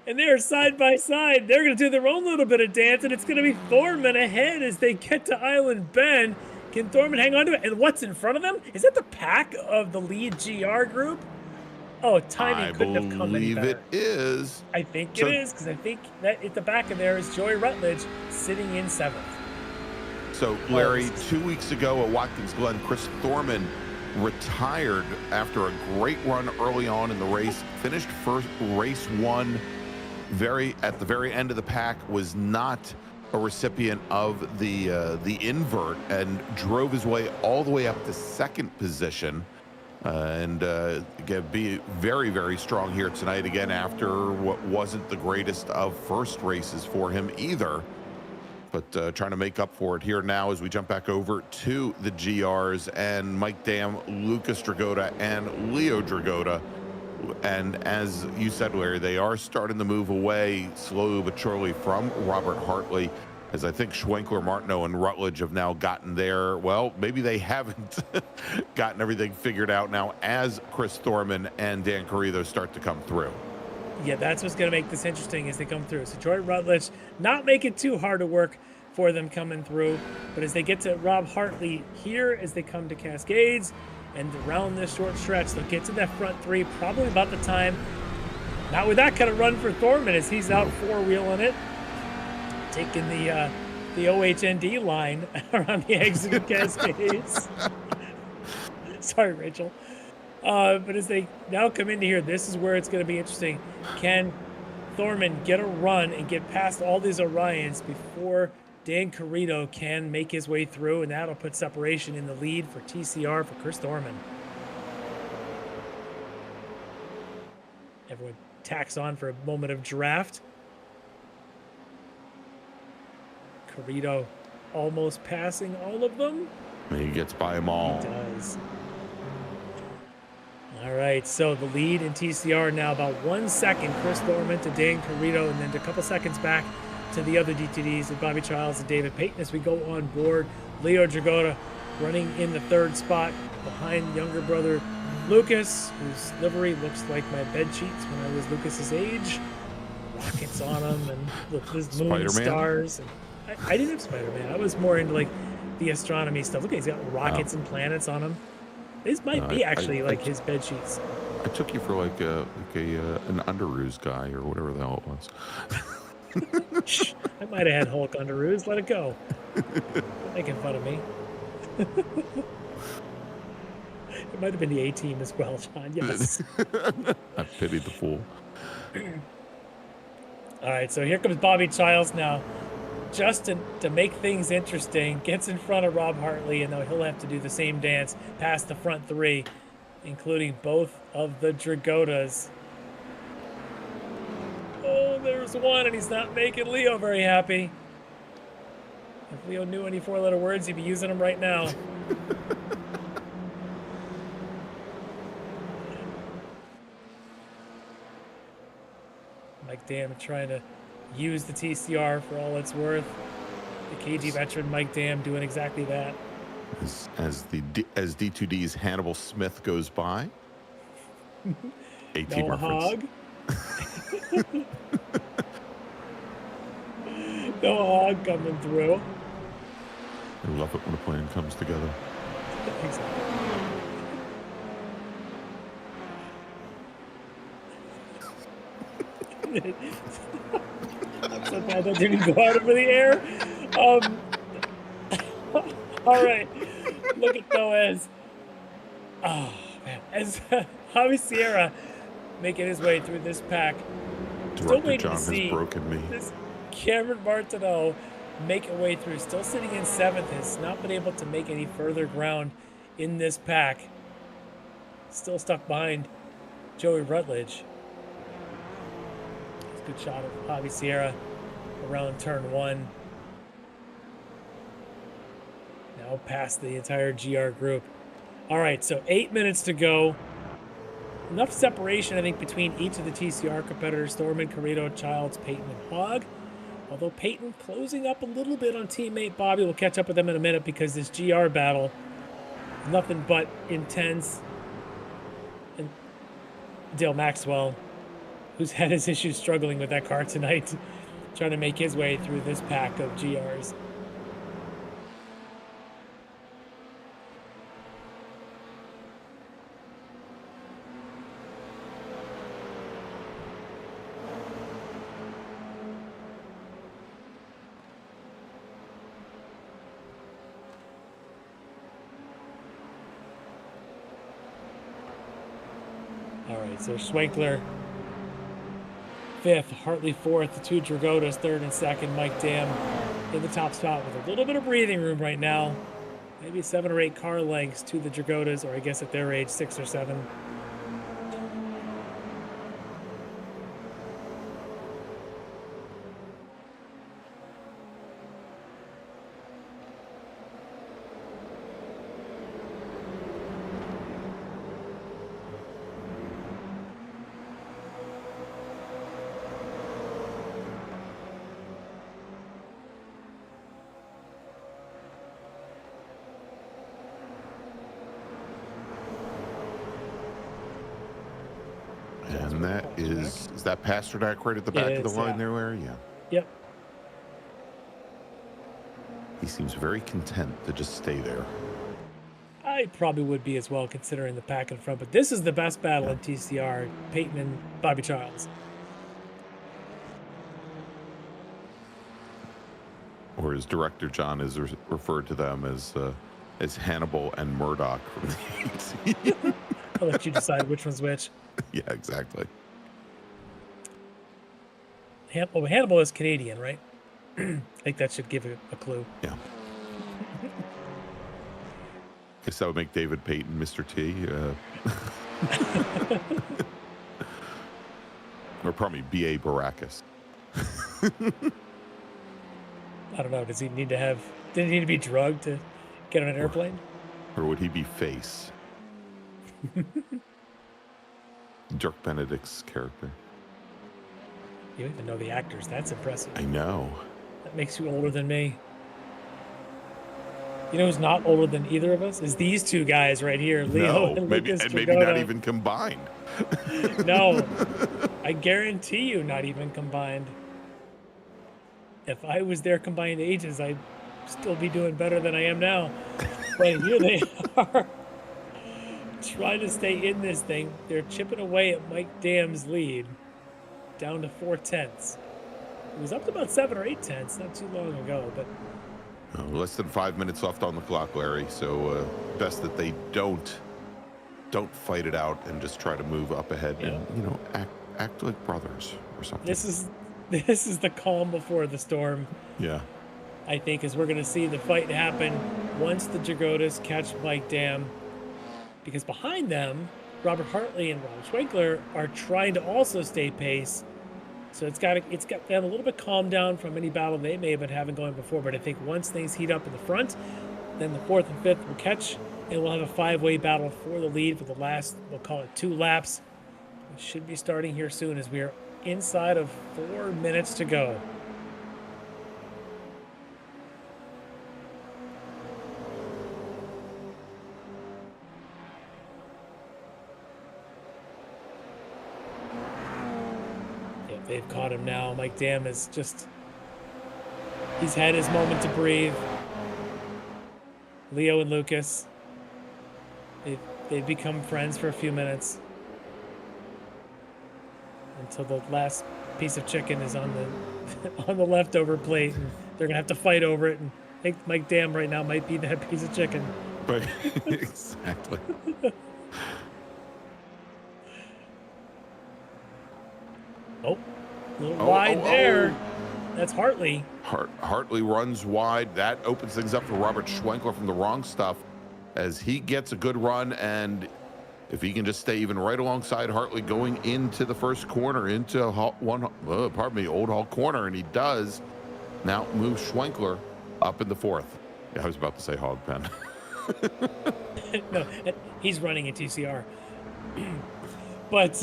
And they're side by side. They're going to do their own little bit of dance, and it's going to be Thorman ahead as they get to Island Bend. Can Thorman hang on to it? And what's in front of them? Is that the pack of the lead GR group? Oh, timing couldn't have come any better. I believe it is. I think it is, because I think that at the back of there is Joey Rutledge sitting in 7th. So, Larry, 2 weeks ago at Watkins Glen, Chris Thorman retired after a great run early on in the race, finished first, race 1, at the very end of the pack, was not a recipient of the invert, and drove his way all the way up to 2nd position. And again, be very, very strong here tonight again after what wasn't the greatest of first races for him either. But trying to make up for it here now as we jump back over to the GRs and Mike Dam, Lucas Dragota, and Leo Dragota. And as you said, Larry, they are starting to move away slowly but surely from Robert Hartley, as I think Schwenkler, Martineau, and Rutledge have now gotten there. Well, maybe they haven't gotten everything figured out now as Chris Thorman and Dan Carrito start to come through. Yeah, that's what's going to make this interesting as they come through. So Joey Rutledge not making it too hard to work for them coming through. But as they get to Rob Hartley here, as they come to Cascades and around this short stretch, they'll get to that front 3 probably about the time. Not with that kind of run for Thorman as he's out 4-wheeling it. Taking the OHND line around the exit of Cascades. Sorry, Rachel. But as they now come into here, this is where it's going to be interesting. Can Thorman get a run and get past all these Orions before Dan Carrito can make his way through? And that'll put separation in the lead for TCR for Chris Thorman. Everyone tacks on for a moment of draft. Carrito almost passing all of them. He gets by them all. He does. All right, so the lead in TCR now about 1 second. Chris Thorman to Dan Carrito, and then a couple seconds back to the other DTDs with Bobby Childs and David Payton as we go on board. Leo Dragota running in the 3rd spot behind younger brother Lucas, whose livery looks like my bed sheets when I was Lucas's age. Rockets on him and look, there's moon stars. And I didn't have Spider-Man. I was more into like the astronomy stuff. Look, he's got rockets and planets on him. These might be actually like his bed sheets. I took you for like an Underoos guy or whatever the hell it was. Shh, I might have had Hulk Underoos. Let it go. Don't making fun of me. It might have been the A-Team as well, John. Yes. I pity the fool. All right, so here comes Bobby Childs now. Justin, to make things interesting, gets in front of Rob Hartley, and now he'll have to do the same dance past the front 3, including both of the Dragotas. Oh, there's one, and he's not making Leo very happy. If Leo knew any 4-letter words, he'd be using them right now. Mike Dam trying to use the TCR for all it's worth. The KG veteran Mike Dam doing exactly that. As D2D's Hannibal Smith goes by. 18 no reference. Hog. No Hog coming through. I love it when a plan comes together. Exactly. So bad that didn't go out over the air. All right. Look at Boaz. Oh, man. As Javi Sierra making his way through this pack. Still waiting to see this Cameron Martineau make a way through. Still sitting in 7th. Has not been able to make any further ground in this pack. Still stuck behind Joey Rutledge. Good shot of Javi Sierra around turn 1. Now past the entire GR group. All right, so 8 minutes to go. Enough separation, I think, between each of the TCR competitors, Thorman, Carrito, Childs, Peyton, and Hogg. Although Peyton closing up a little bit on teammate Bobby. We'll catch up with them in a minute because this GR battle, nothing but intense. And Dale Maxwell, who's had his issues struggling with that car tonight, trying to make his way through this pack of GRs. All right, so Schwenkler, 5th, Hartley 4th, the 2 Dragotas, 3rd and 2nd, Mike Dam in the top spot with a little bit of breathing room right now. Maybe 7 or 8 car lengths to the Dragotas, or I guess at their age, 6 or 7. And that is that Pasternak right at the back of the line there, Larry? Yeah. Yep. He seems very content to just stay there. I probably would be as well, considering the pack in front. But this is the best battle in TCR, Peyton and Bobby Childs. Or as Director John is referred to them as Hannibal and Murdoch from the 18. I'll let you decide which one's which. Yeah, exactly. Hannibal is Canadian, right? I think that should give a clue. Yeah. Guess that would make David Payton Mr. T. Or probably B.A. Baracus. I don't know. Does he need to have... Did he need to be drugged to get on an airplane? Or would he be Face? Dirk Benedict's character. You don't even know the actors. That's impressive. I know. That makes you older than me. You know who's not older than either of us? Is these two guys right here, Leo and Lucas Dragotta. Maybe not even combined. No, I guarantee you not even combined. If I was their combined ages, I'd still be doing better than I am now. But here they are, trying to stay in this thing. They're chipping away at Mike Dam's lead, down to 4/10. It was up to about 7 or 8 tenths not too long ago, but less than 5 minutes left on the clock, Larry. So best that they don't fight it out and just try to move up ahead and act like brothers or something. This is the calm before the storm. Yeah. I think, as we're going to see the fight happen once the Dragotas catch Mike Dam, because behind them, Robert Hartley and Robert Schwenkler are trying to also stay pace. So it's got them a little bit calmed down from any battle they may have been having going before. But I think once things heat up in the front, then the 4th and 5th will catch, and we'll have a 5-way battle for the lead for the last, we'll call it 2 laps. It should be starting here soon as we are inside of 4 minutes to go. They've caught him now. Mike Dam is just... He's had his moment to breathe. Leo and Lucas. They've become friends for a few minutes. Until the last piece of chicken is on the on the leftover plate. And they're going to have to fight over it. And I think Mike Dam right now might be that piece of chicken. But exactly. Oh. A little wide there. That's Hartley. Hartley runs wide. That opens things up for Robert Schwenkler from the wrong stuff as he gets a good run. And if he can just stay even right alongside Hartley going into the first corner, into Old Hall corner, and he does, now moves Schwenkler up in the 4th. Yeah, I was about to say hog pen. No, he's running a TCR. But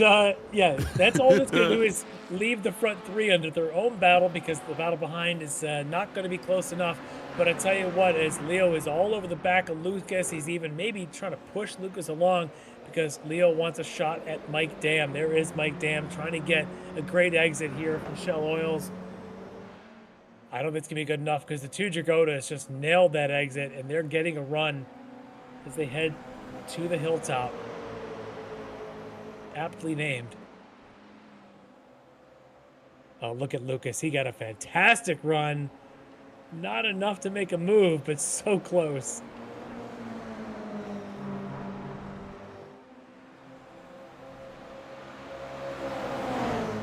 yeah, that's all it's going to do is leave the front three under their own battle because the battle behind is not going to be close enough. But I tell you what, as Leo is all over the back of Lucas, he's even maybe trying to push Lucas along because Leo wants a shot at Mike Dam. There is Mike Dam trying to get a great exit here from Shell Oils. I don't think it's going to be good enough because the two Jagodas just nailed that exit and they're getting a run as they head to the hilltop. Aptly named. Oh, look at Lucas. He got a fantastic run. Not enough to make a move, but so close.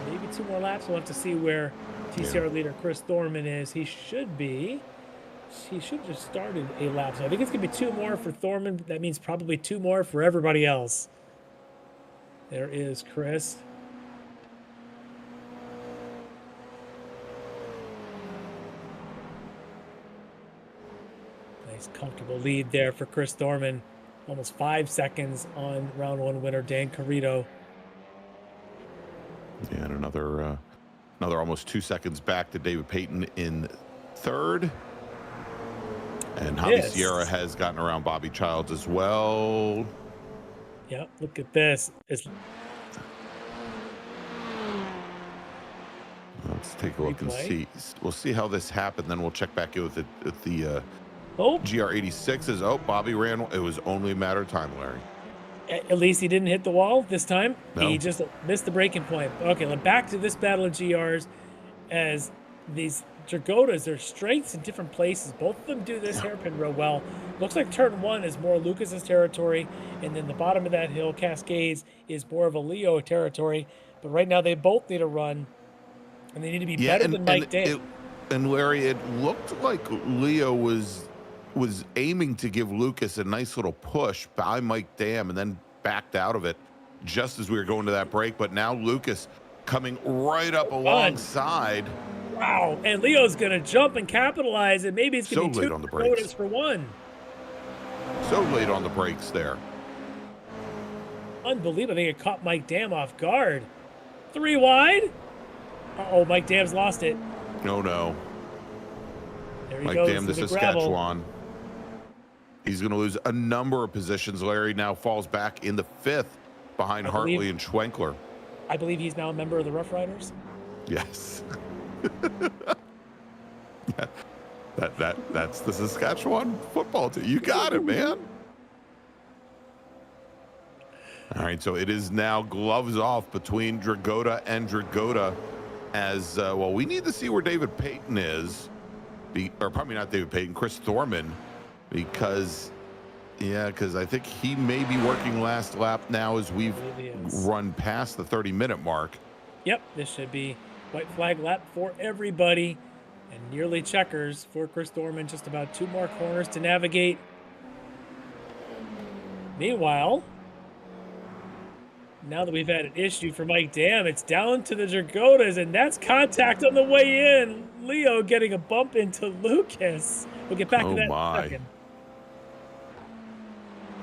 Maybe 2 more laps. We'll have to see where TCR leader Chris Thorman is. He should just started a lap. So I think it's going to be 2 more for Thorman. That means probably 2 more for everybody else. There is Chris. Nice comfortable lead there for Chris Thorman. Almost 5 seconds on round 1 winner Dan Carrito. Yeah, and another almost 2 seconds back to David Payton in third. And Javi Sierra has gotten around Bobby Childs as well. Yep, look at this. Let's take a look and see. We'll see how this happened. Then we'll check back in with the GR86s. Oh, Bobby ran. It was only a matter of time, Larry. At least he didn't hit the wall this time. No. He just missed the breaking point. Okay, back to this battle of GRs as these Dragotas, their strengths in different places. Both of them do this hairpin real well. Looks like turn 1 is more Lucas's territory, and then the bottom of that hill, Cascades, is more of a Leo territory. But right now they both need a run, and they need to be better than Mike Dam. And Larry, it looked like Leo was aiming to give Lucas a nice little push by Mike Dam and then backed out of it just as we were going to that break. But now Lucas coming right up alongside. Wow, and Leo's going to jump and capitalize, and maybe it's going to be 2 Dragotas for 1. So late on the brakes there. Unbelievable. I think it caught Mike Dam off guard. 3 wide. Uh-oh, Mike Dam's lost it. No. There he Mike goes. Dam, the Saskatchewan. He's going to lose a number of positions. Larry now falls back in the 5th behind Hartley and Schwenkler. I believe he's now a member of the Rough Riders. Yes. That's the Saskatchewan football team. You got it, man. All right, so it is now gloves off between Dragota and Dragota as, well, we need to see where David Payton is, or probably not David Payton, Chris Thorman, because I think he may be working last lap now as we've run past the 30-minute mark. Yep, this should be white flag lap for everybody and nearly checkers for Chris Thorman. Just about 2 more corners to navigate. Meanwhile, now that we've had an issue for Mike Dam, it's down to the Dragotas, and that's contact on the way in. Leo getting a bump into Lucas. We'll get back to that in a second.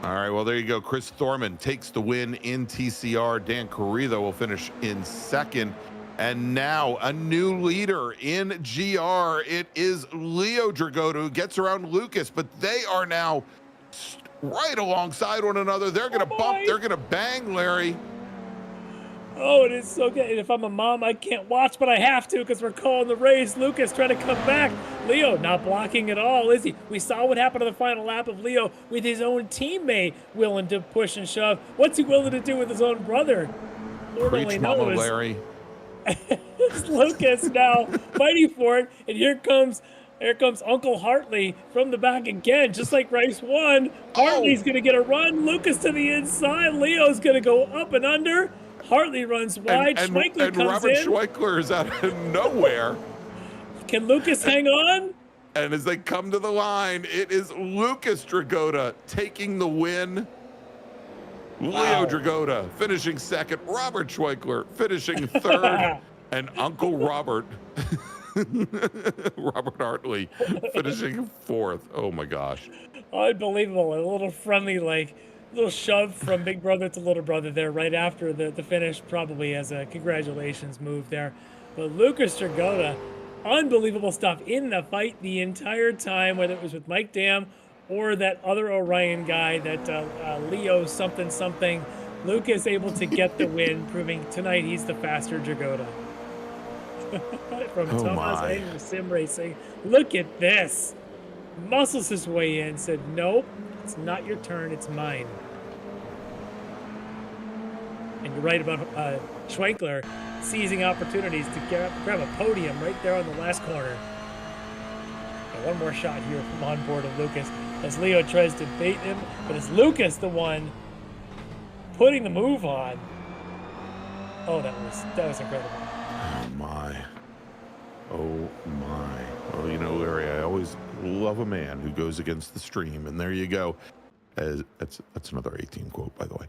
All right, well, there you go. Chris Thorman takes the win in TCR. Dan Carrito will finish in 2nd. And now a new leader in GR. It is Leo Dragota who gets around Lucas, but they are now right alongside one another. They're going to bump. They're going to bang, Larry. Oh, it is so good. And if I'm a mom, I can't watch, but I have to because we're calling the race. Lucas trying to come back. Leo not blocking at all, is he? We saw what happened on the final lap of Leo with his own teammate willing to push and shove. What's he willing to do with his own brother? Lord Preach, Mama Larry. It's Lucas now fighting for it, and here comes Uncle Hartley from the back again, just like race 1. Hartley's gonna get a run. Lucas to the inside. Leo's gonna go up and under. Hartley runs wide. Schweikler comes Robert in. Schweikler is out of nowhere. Can Lucas hang on? And as they come to the line, it is Lucas Dragota taking the win. Leo Dragota finishing 2nd. Robert Schweikler finishing 3rd. And Uncle Robert Robert Hartley finishing 4th. Oh my gosh. Unbelievable. A little friendly, little shove from big brother to little brother there right after the finish, probably as a congratulations move there. But Lucas Dragotta, unbelievable stuff in the fight the entire time, whether it was with Mike Dam or that other Orion guy, that Leo something. Lucas able to get the win, proving tonight he's the faster Dragotta. From Thomas Angry Sim Racing. Look at this. Muscles his way in, said, nope, it's not your turn, it's mine. And you're right about Schwenkler seizing opportunities to grab a podium right there on the last corner. And one more shot here from on board of Lucas as Leo tries to bait him, but it's Lucas the one putting the move on. Oh, that was incredible. Oh my. Oh my. Well, you know, Larry, I always love a man who goes against the stream, and there you go. That's another 18 quote, by the way.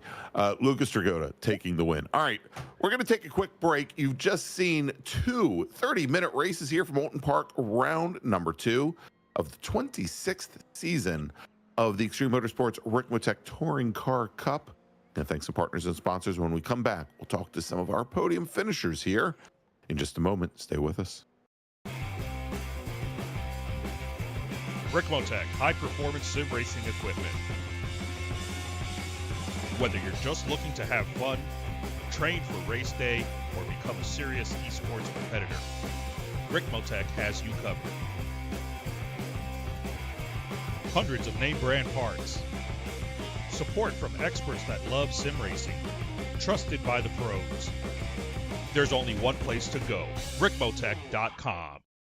Lucas Dragotta taking the win. All right, we're going to take a quick break. You've just seen 2 30-minute races here from Oulton Park, round number 2 of the 26th season of the Extreme Motorsports Ricmotech Touring Car Cup. And thanks to partners and sponsors. When we come back, we'll talk to some of our podium finishers here in just a moment. Stay with us. Ricmotech, high-performance sim racing equipment. Whether you're just looking to have fun, train for race day, or become a serious esports competitor, Ricmotech has you covered. Hundreds of name brand parts. Support from experts that love sim racing. Trusted by the pros. There's only one place to go, Ricmotech.com.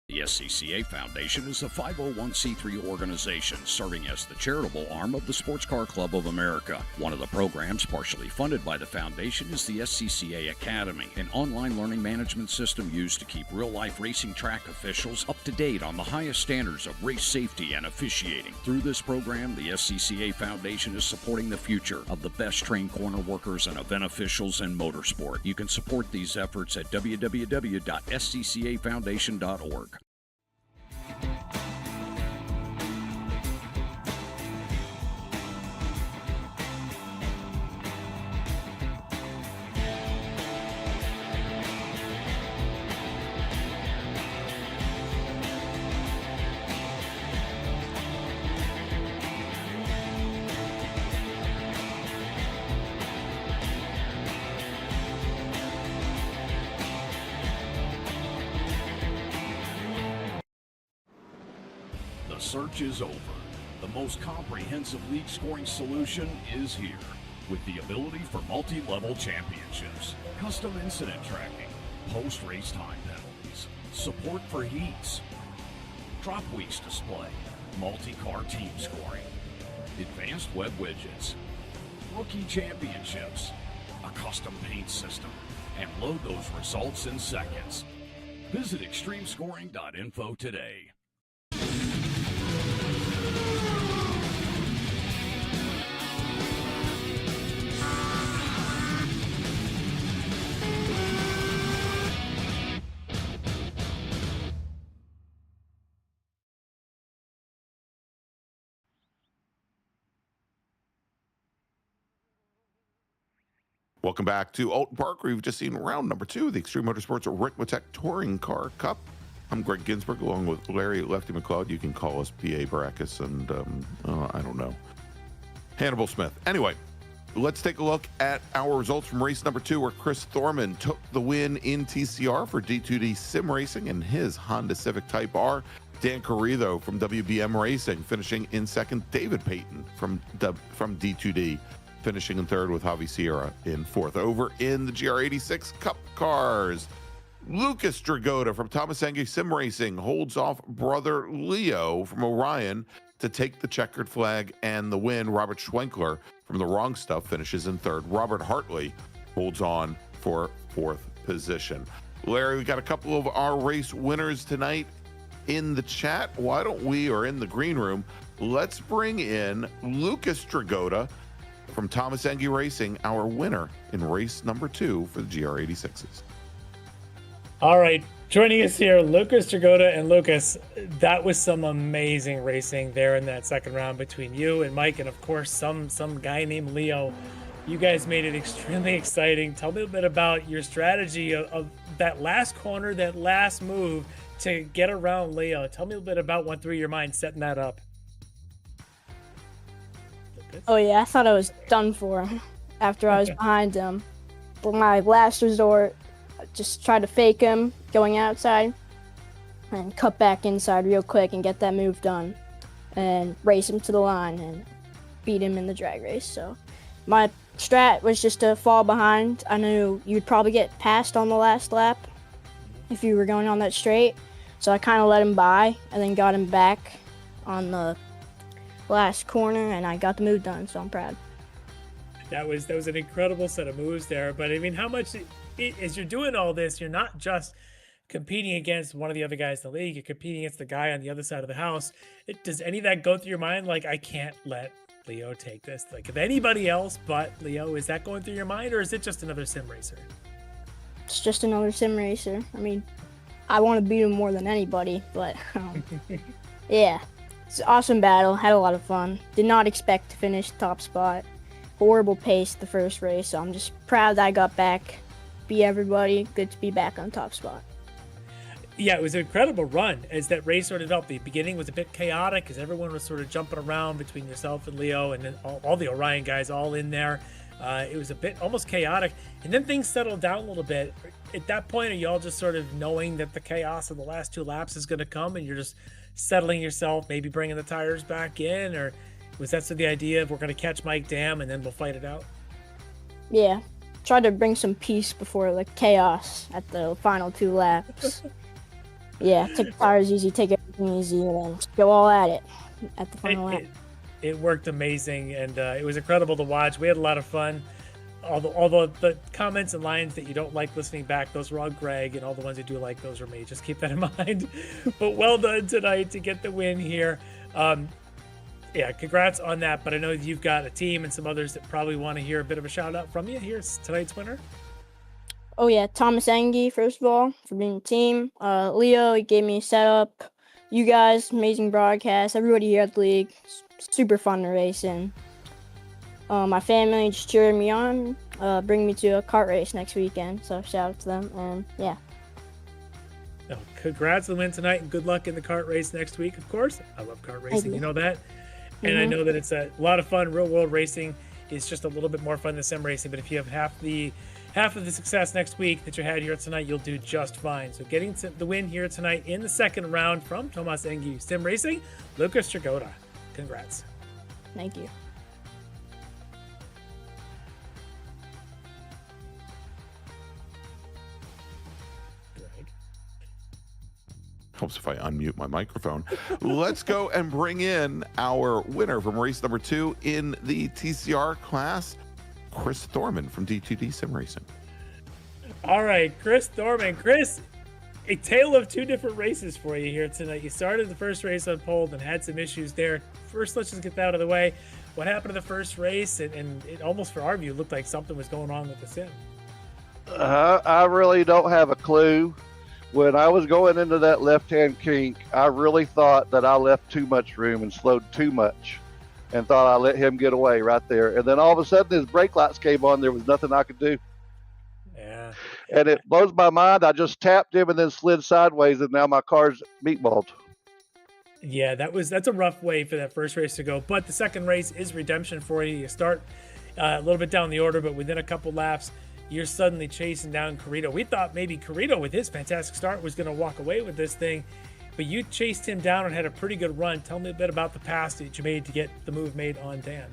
The SCCA Foundation is a 501c3 organization serving as the charitable arm of the Sports Car Club of America. One of the programs partially funded by the foundation is the SCCA Academy, an online learning management system used to keep real-life racing track officials up to date on the highest standards of race safety and officiating. Through this program, the SCCA Foundation is supporting the future of the best trained corner workers and event officials in motorsport. You can support these efforts at www.sccafoundation.org. The search is over. The most comprehensive league scoring solution is here, with the ability for multi-level championships, custom incident tracking, post-race time penalties, support for heats, drop weeks display, multi-car team scoring, advanced web widgets, rookie championships, a custom paint system, and load those results in seconds. Visit extremescoring.info today. Welcome back to Oulton Park, where you've just seen round number 2 of the Extreme Motorsports Ricmotech Touring Car Cup. I'm Greg Ginsburg, along with Larry Lefty McLeod. You can call us PA Baracus and, I don't know, Hannibal Smith. Anyway, let's take a look at our results from race number 2, where Chris Thorman took the win in TCR for D2D Sim Racing and his Honda Civic Type R. Dan Carrillo from WBM Racing finishing in second. David Payton from D2D finishing in third, with Javi Sierra in fourth. Over in the GR86 Cup Cars, Lucas Dragotta from Thomas Angry Sim Racing holds off brother Leo from Orion to take the checkered flag and the win. Robert Schwenkler from The Wrong Stuff finishes in third. Robert Hartley holds on for fourth position. Larry, we got a couple of our race winners tonight in the chat. Why don't we, or in the green room, let's bring in Lucas Dragotta from Thomas Angry Racing, our winner in race number 2 for the GR86s. All right, Joining us here, Lucas Dragotta. And Lucas, that was some amazing racing there in that second round between you and Mike, and of course some guy named Leo. You guys made it extremely exciting. Tell me a bit about your strategy of that last corner, that last move to get around Leo. Tell me a bit about what through your mind setting that up. Lucas? Oh yeah, I thought I was done for after I was behind him. But my last resort, I just tried to fake him going outside and cut back inside real quick and get that move done and race him to the line and beat him in the drag race. So my strat was just to fall behind. I knew you'd probably get passed on the last lap if you were going on that straight. So I kind of let him by and then got him back on the last corner and I got the move done. So I'm proud. That was an incredible set of moves there. But I mean, how much as you're doing all this, you're not just competing against one of the other guys in the league, you're competing against the guy on the other side of the house. Does any of that go through your mind? Like, I can't let Leo take this. Like, if anybody else but Leo, is that going through your mind, or is it just another sim racer? It's just another sim racer. I mean, I want to beat him more than anybody, but yeah, it's an awesome battle. Had a lot of fun. Did not expect to finish top spot. Horrible pace the first race, so I'm just proud that I got back, beat everybody. Good to be back on top spot. Yeah, it was an incredible run as that race sort of developed. The beginning was a bit chaotic as everyone was sort of jumping around between yourself and Leo, and then all the Orion guys all in there. It was a bit almost chaotic, and then things settled down a little bit. At that point, are you all just sort of knowing that the chaos of the last two laps is going to come, and you're just settling yourself, maybe bringing the tires back in, or was that the idea of we're going to catch Mike Dam and then we'll fight it out? Yeah, tried to bring some peace before the chaos at the final two laps. Yeah, take the tires easy, take everything easy, and then go all at it at the final lap. It worked amazing, and it was incredible to watch. We had a lot of fun. Although the comments and lines that you don't like listening back, those were all Greg, and all the ones you do like, those were me. Just keep that in mind. But well done tonight to get the win here. Yeah, congrats on that. But I know you've got a team and some others that probably want to hear a bit of a shout out from you. Here's tonight's winner. Oh yeah, Thomas Engie, first of all, for being a team. Leo, he gave me a setup. You guys, amazing broadcast. Everybody here at the league, super fun to race in. My family just cheered me on, bring me to a kart race next weekend. So shout out to them, and yeah. Oh, congrats on the win tonight, and good luck in the kart race next week, of course. I love kart racing, you know that. And I know that it's a lot of fun. Real world racing is just a little bit more fun than sim racing, but if you have half of the success next week that you had here tonight, you'll do just fine. So getting the win here tonight in the second round from Thomas Engie Sim Racing, Lucas Dragotta. Congrats. Thank you. Greg. Helps if I unmute my microphone. Let's go and bring in our winner from race number 2 in the TCR class, Chris Thorman from D2D Sim Racing. All right, Chris Thorman. Chris, a tale of two different races for you here tonight. You started the first race on pole and had some issues there. First, let's just get that out of the way. What happened to the first race? And it almost, for our view, looked like something was going on with the sim. I really don't have a clue. When I was going into that left-hand kink, I really thought that I left too much room and slowed too much, and thought I let him get away right there. And then all of a sudden his brake lights came on. There was nothing I could do. Yeah. And it blows my mind. I just tapped him and then slid sideways, and now my car's meatballed. Yeah, that's a rough way for that first race to go. But the second race is redemption for you. You start a little bit down the order, but within a couple laps, you're suddenly chasing down Carrito. We thought maybe Carrito, with his fantastic start, was going to walk away with this thing, but you chased him down and had a pretty good run. Tell me a bit about the pass that you made to get the move made on Dan.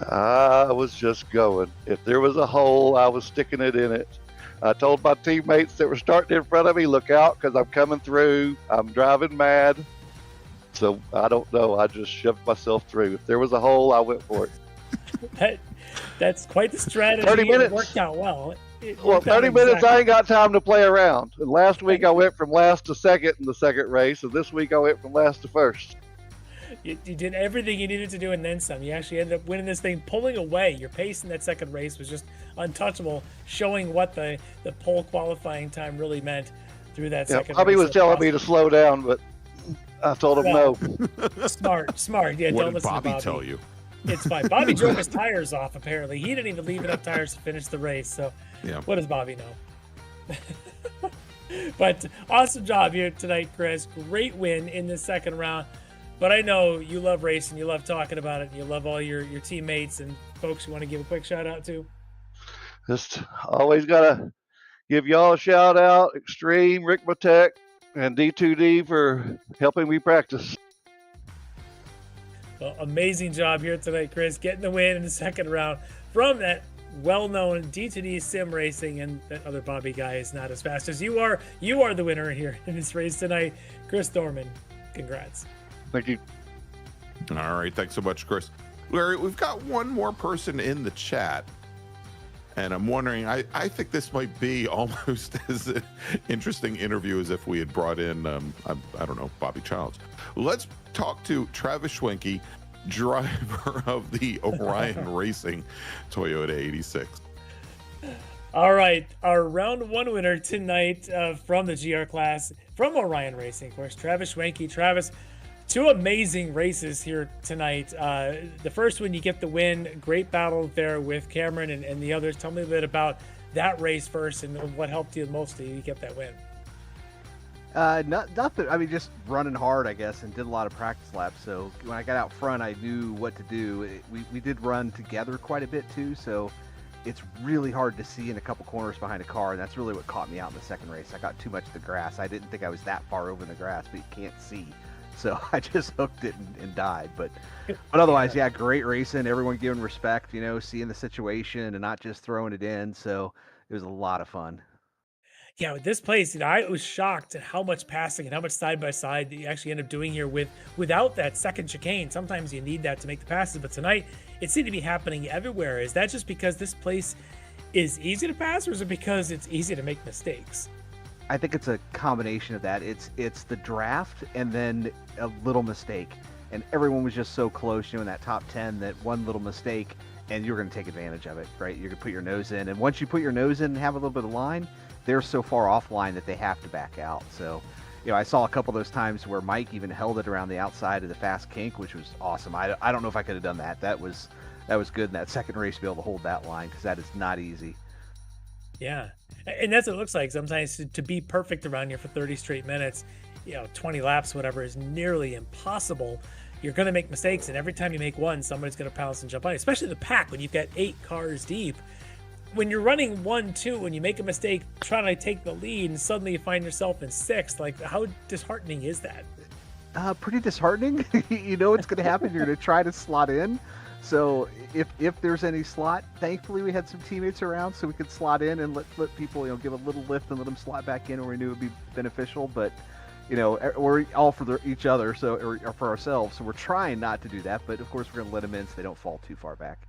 I was just going. If there was a hole, I was sticking it in it. I told my teammates that were starting in front of me, look out, because I'm coming through. I'm driving mad. So I don't know. I just shoved myself through. If there was a hole, I went for it. That's quite the strategy. 30 minutes. It worked out well. 30 minutes, I ain't got time to play around. And last week I went from last to second in the second race, and this week I went from last to first. You did everything you needed to do and then some. You actually ended up winning this thing, pulling away. Your pace in that second race was just untouchable, showing what the pole qualifying time really meant. through that Yeah, second Bobby race. was telling me to slow down, but I told him Well, no. Smart. Yeah, What don't did listen Bobby to Bobby. tell you? It's fine. Bobby drove his tires off, apparently. He didn't even leave enough tires to finish the race. So Yeah. what does Bobby know? But awesome job here tonight, Chris. Great win in the second round. But I know you love racing, you love talking about it, and you love all your teammates and folks you want to give a quick shout out to. Just always gotta give y'all a shout out, Extreme, Ricmotech, and D2D for helping me practice. Well, amazing job here tonight, Chris, getting the win in the second round from that well-known D2D sim racing, and that other Bobby guy is not as fast as you are. You are the winner here in this race tonight, Chris Dorman. Congrats. Thank you. All right, thanks so much, Chris. Larry, we've got one more person in the chat, and I'm wondering, I think this might be almost as interesting interview as if we had brought in, I don't know, Bobby Childs. Let's talk to Travis Schwenke, driver of the Orion Racing Toyota 86. All right, our round one winner tonight from the GR class, from Orion Racing, of course, Travis Schwenke. Travis, two amazing races here tonight. The first one, you get the win. Great battle there with Cameron and the others. Tell me a bit about that race first and what helped you most to get that win. Nothing. I mean, just running hard, I guess, and did a lot of practice laps. So when I got out front, I knew what to do. We did run together quite a bit too, so it's really hard to see in a couple corners behind a car, and that's really what caught me out in the second race. I got too much of the grass. I didn't think I was that far over in the grass, but you can't see. So I just hooked it and died. But otherwise, yeah, great racing. Everyone giving respect, seeing the situation and not just throwing it in. So it was a lot of fun. Yeah, with this place, I was shocked at how much passing and how much side by side that you actually end up doing here without that second chicane. Sometimes you need that to make the passes, but tonight it seemed to be happening everywhere. Is that just because this place is easy to pass, or is it because it's easy to make mistakes? I think it's a combination of that. It's the draft and then a little mistake, and everyone was just so close, in that top 10, that one little mistake and you're going to take advantage of it, right? You're going to put your nose in, and once you put your nose in and have a little bit of line, they're so far offline that they have to back out. So, I saw a couple of those times where Mike even held it around the outside of the fast kink, which was awesome. I don't know if I could have done that. That was good in that second race to be able to hold that line, because that is not easy. Yeah, and that's what it looks like sometimes. To be perfect around here for 30 straight minutes, 20 laps, whatever, is nearly impossible. You're going to make mistakes, and every time you make one, somebody's going to pounce and jump on you, especially the pack when you've got 8 cars deep. When you're running 1-2 and you make a mistake trying to take the lead and suddenly you find yourself in 6th, like, how disheartening is that? Pretty disheartening. You know what's going to happen. You're going to try to slot in. So if there's any slot, thankfully we had some teammates around so we could slot in and let people, give a little lift and let them slot back in where we knew it would be beneficial. But, we're all for each other, or for ourselves. So we're trying not to do that. But of course we're going to let them in so they don't fall too far back.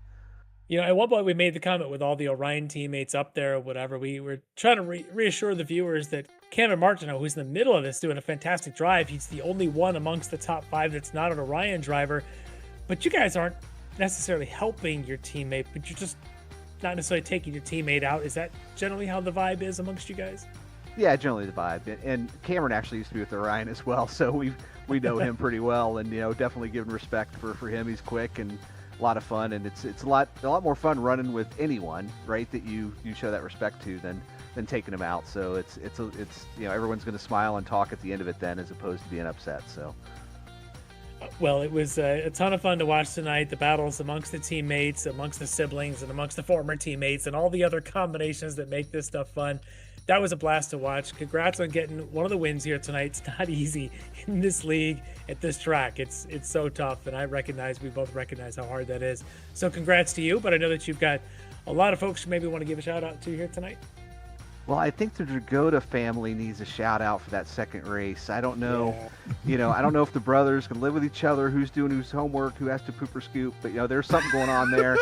At one point we made the comment with all the Orion teammates up there or whatever. We were trying to reassure the viewers that Cameron Martineau, who's in the middle of this, doing a fantastic drive. He's the only one amongst the top 5 that's not an Orion driver. But you guys aren't necessarily helping your teammate, but you're just not necessarily taking your teammate out. Is that generally how the vibe is amongst you guys? Yeah, generally the vibe. And Cameron actually used to be with Orion as well, so we know him pretty well, and definitely giving respect for him. He's quick and a lot of fun, and it's a lot more fun running with anyone, right, that you show that respect to than taking them out. So it's everyone's going to smile and talk at the end of it then, as opposed to being upset. So well, it was a ton of fun to watch tonight. The battles amongst the teammates, amongst the siblings, and amongst the former teammates, and all the other combinations that make this stuff fun. That was a blast to watch. Congrats on getting one of the wins here tonight. It's not easy in this league at this track. It's so tough, and we both recognize how hard that is. So congrats to you, but I know that you've got a lot of folks you maybe want to give a shout out to here tonight. Well, I think the Dragotta family needs a shout out for that second race. I don't know, I don't know if the brothers can live with each other, who's doing whose homework, who has to poop or scoop, but there's something going on there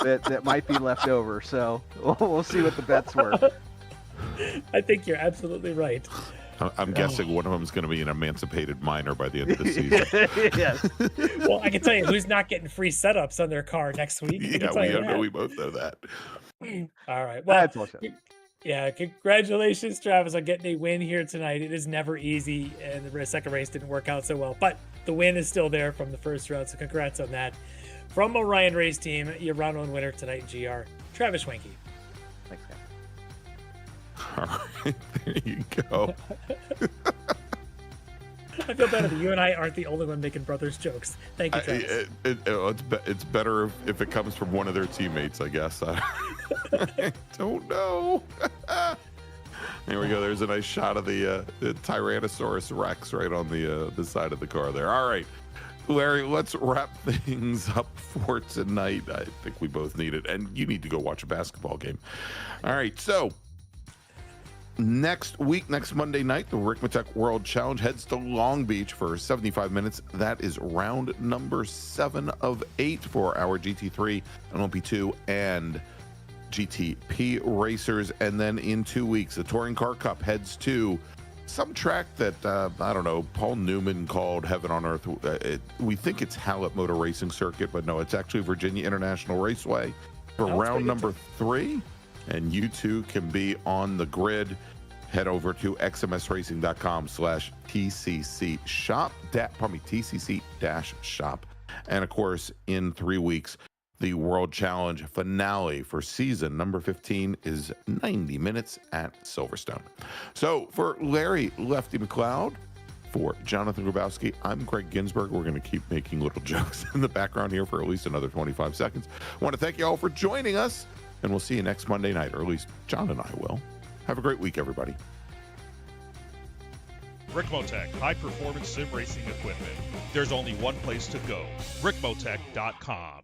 that might be left over. So we'll see what the bets were. I think you're absolutely right. I'm guessing one of them is going to be an emancipated minor by the end of the season. Yes. Well, I can tell you who's not getting free setups on their car next week. We both know that. All right. Well, Yeah, congratulations, Travis, on getting a win here tonight. It is never easy, and the second race didn't work out so well, but the win is still there from the first round, so congrats on that. From Orion Race Team, your round one winner tonight in GR, Travis Schwenke. Thanks, guys. All right, there you go. I feel better that you and I aren't the only one making brothers jokes. Thank you, Travis. It's better if it comes from one of their teammates, I guess. I don't know. There we go. There's a nice shot of the Tyrannosaurus Rex right on the side of the car there. All right, Larry, let's wrap things up for tonight. I think we both need it, and you need to go watch a basketball game. All right, so next week, next Monday night, the Ricmotech World Challenge heads to Long Beach for 75 minutes. That is round number 7 of 8 for our GT3 and LP2 and GTP racers. And then in 2 weeks, the Touring Car Cup heads to some track that, I don't know, Paul Newman called Heaven on Earth. We think it's Hallett Motor Racing Circuit, but no, it's actually Virginia International Raceway for round number 3. And you too can be on the grid. Head over to xmsracing.com/TCC shop, TCC-shop. And of course, in 3 weeks, the World Challenge finale for season number 15 is 90 minutes at Silverstone. So for Larry Lefty McLeod, for Jonathan Grabowski, I'm Greg Ginsburg. We're going to keep making little jokes in the background here for at least another 25 seconds. I want to thank you all for joining us. And we'll see you next Monday night, or at least John and I will. Have a great week, everybody. Ricmotech, high-performance sim racing equipment. There's only one place to go, ricmotech.com.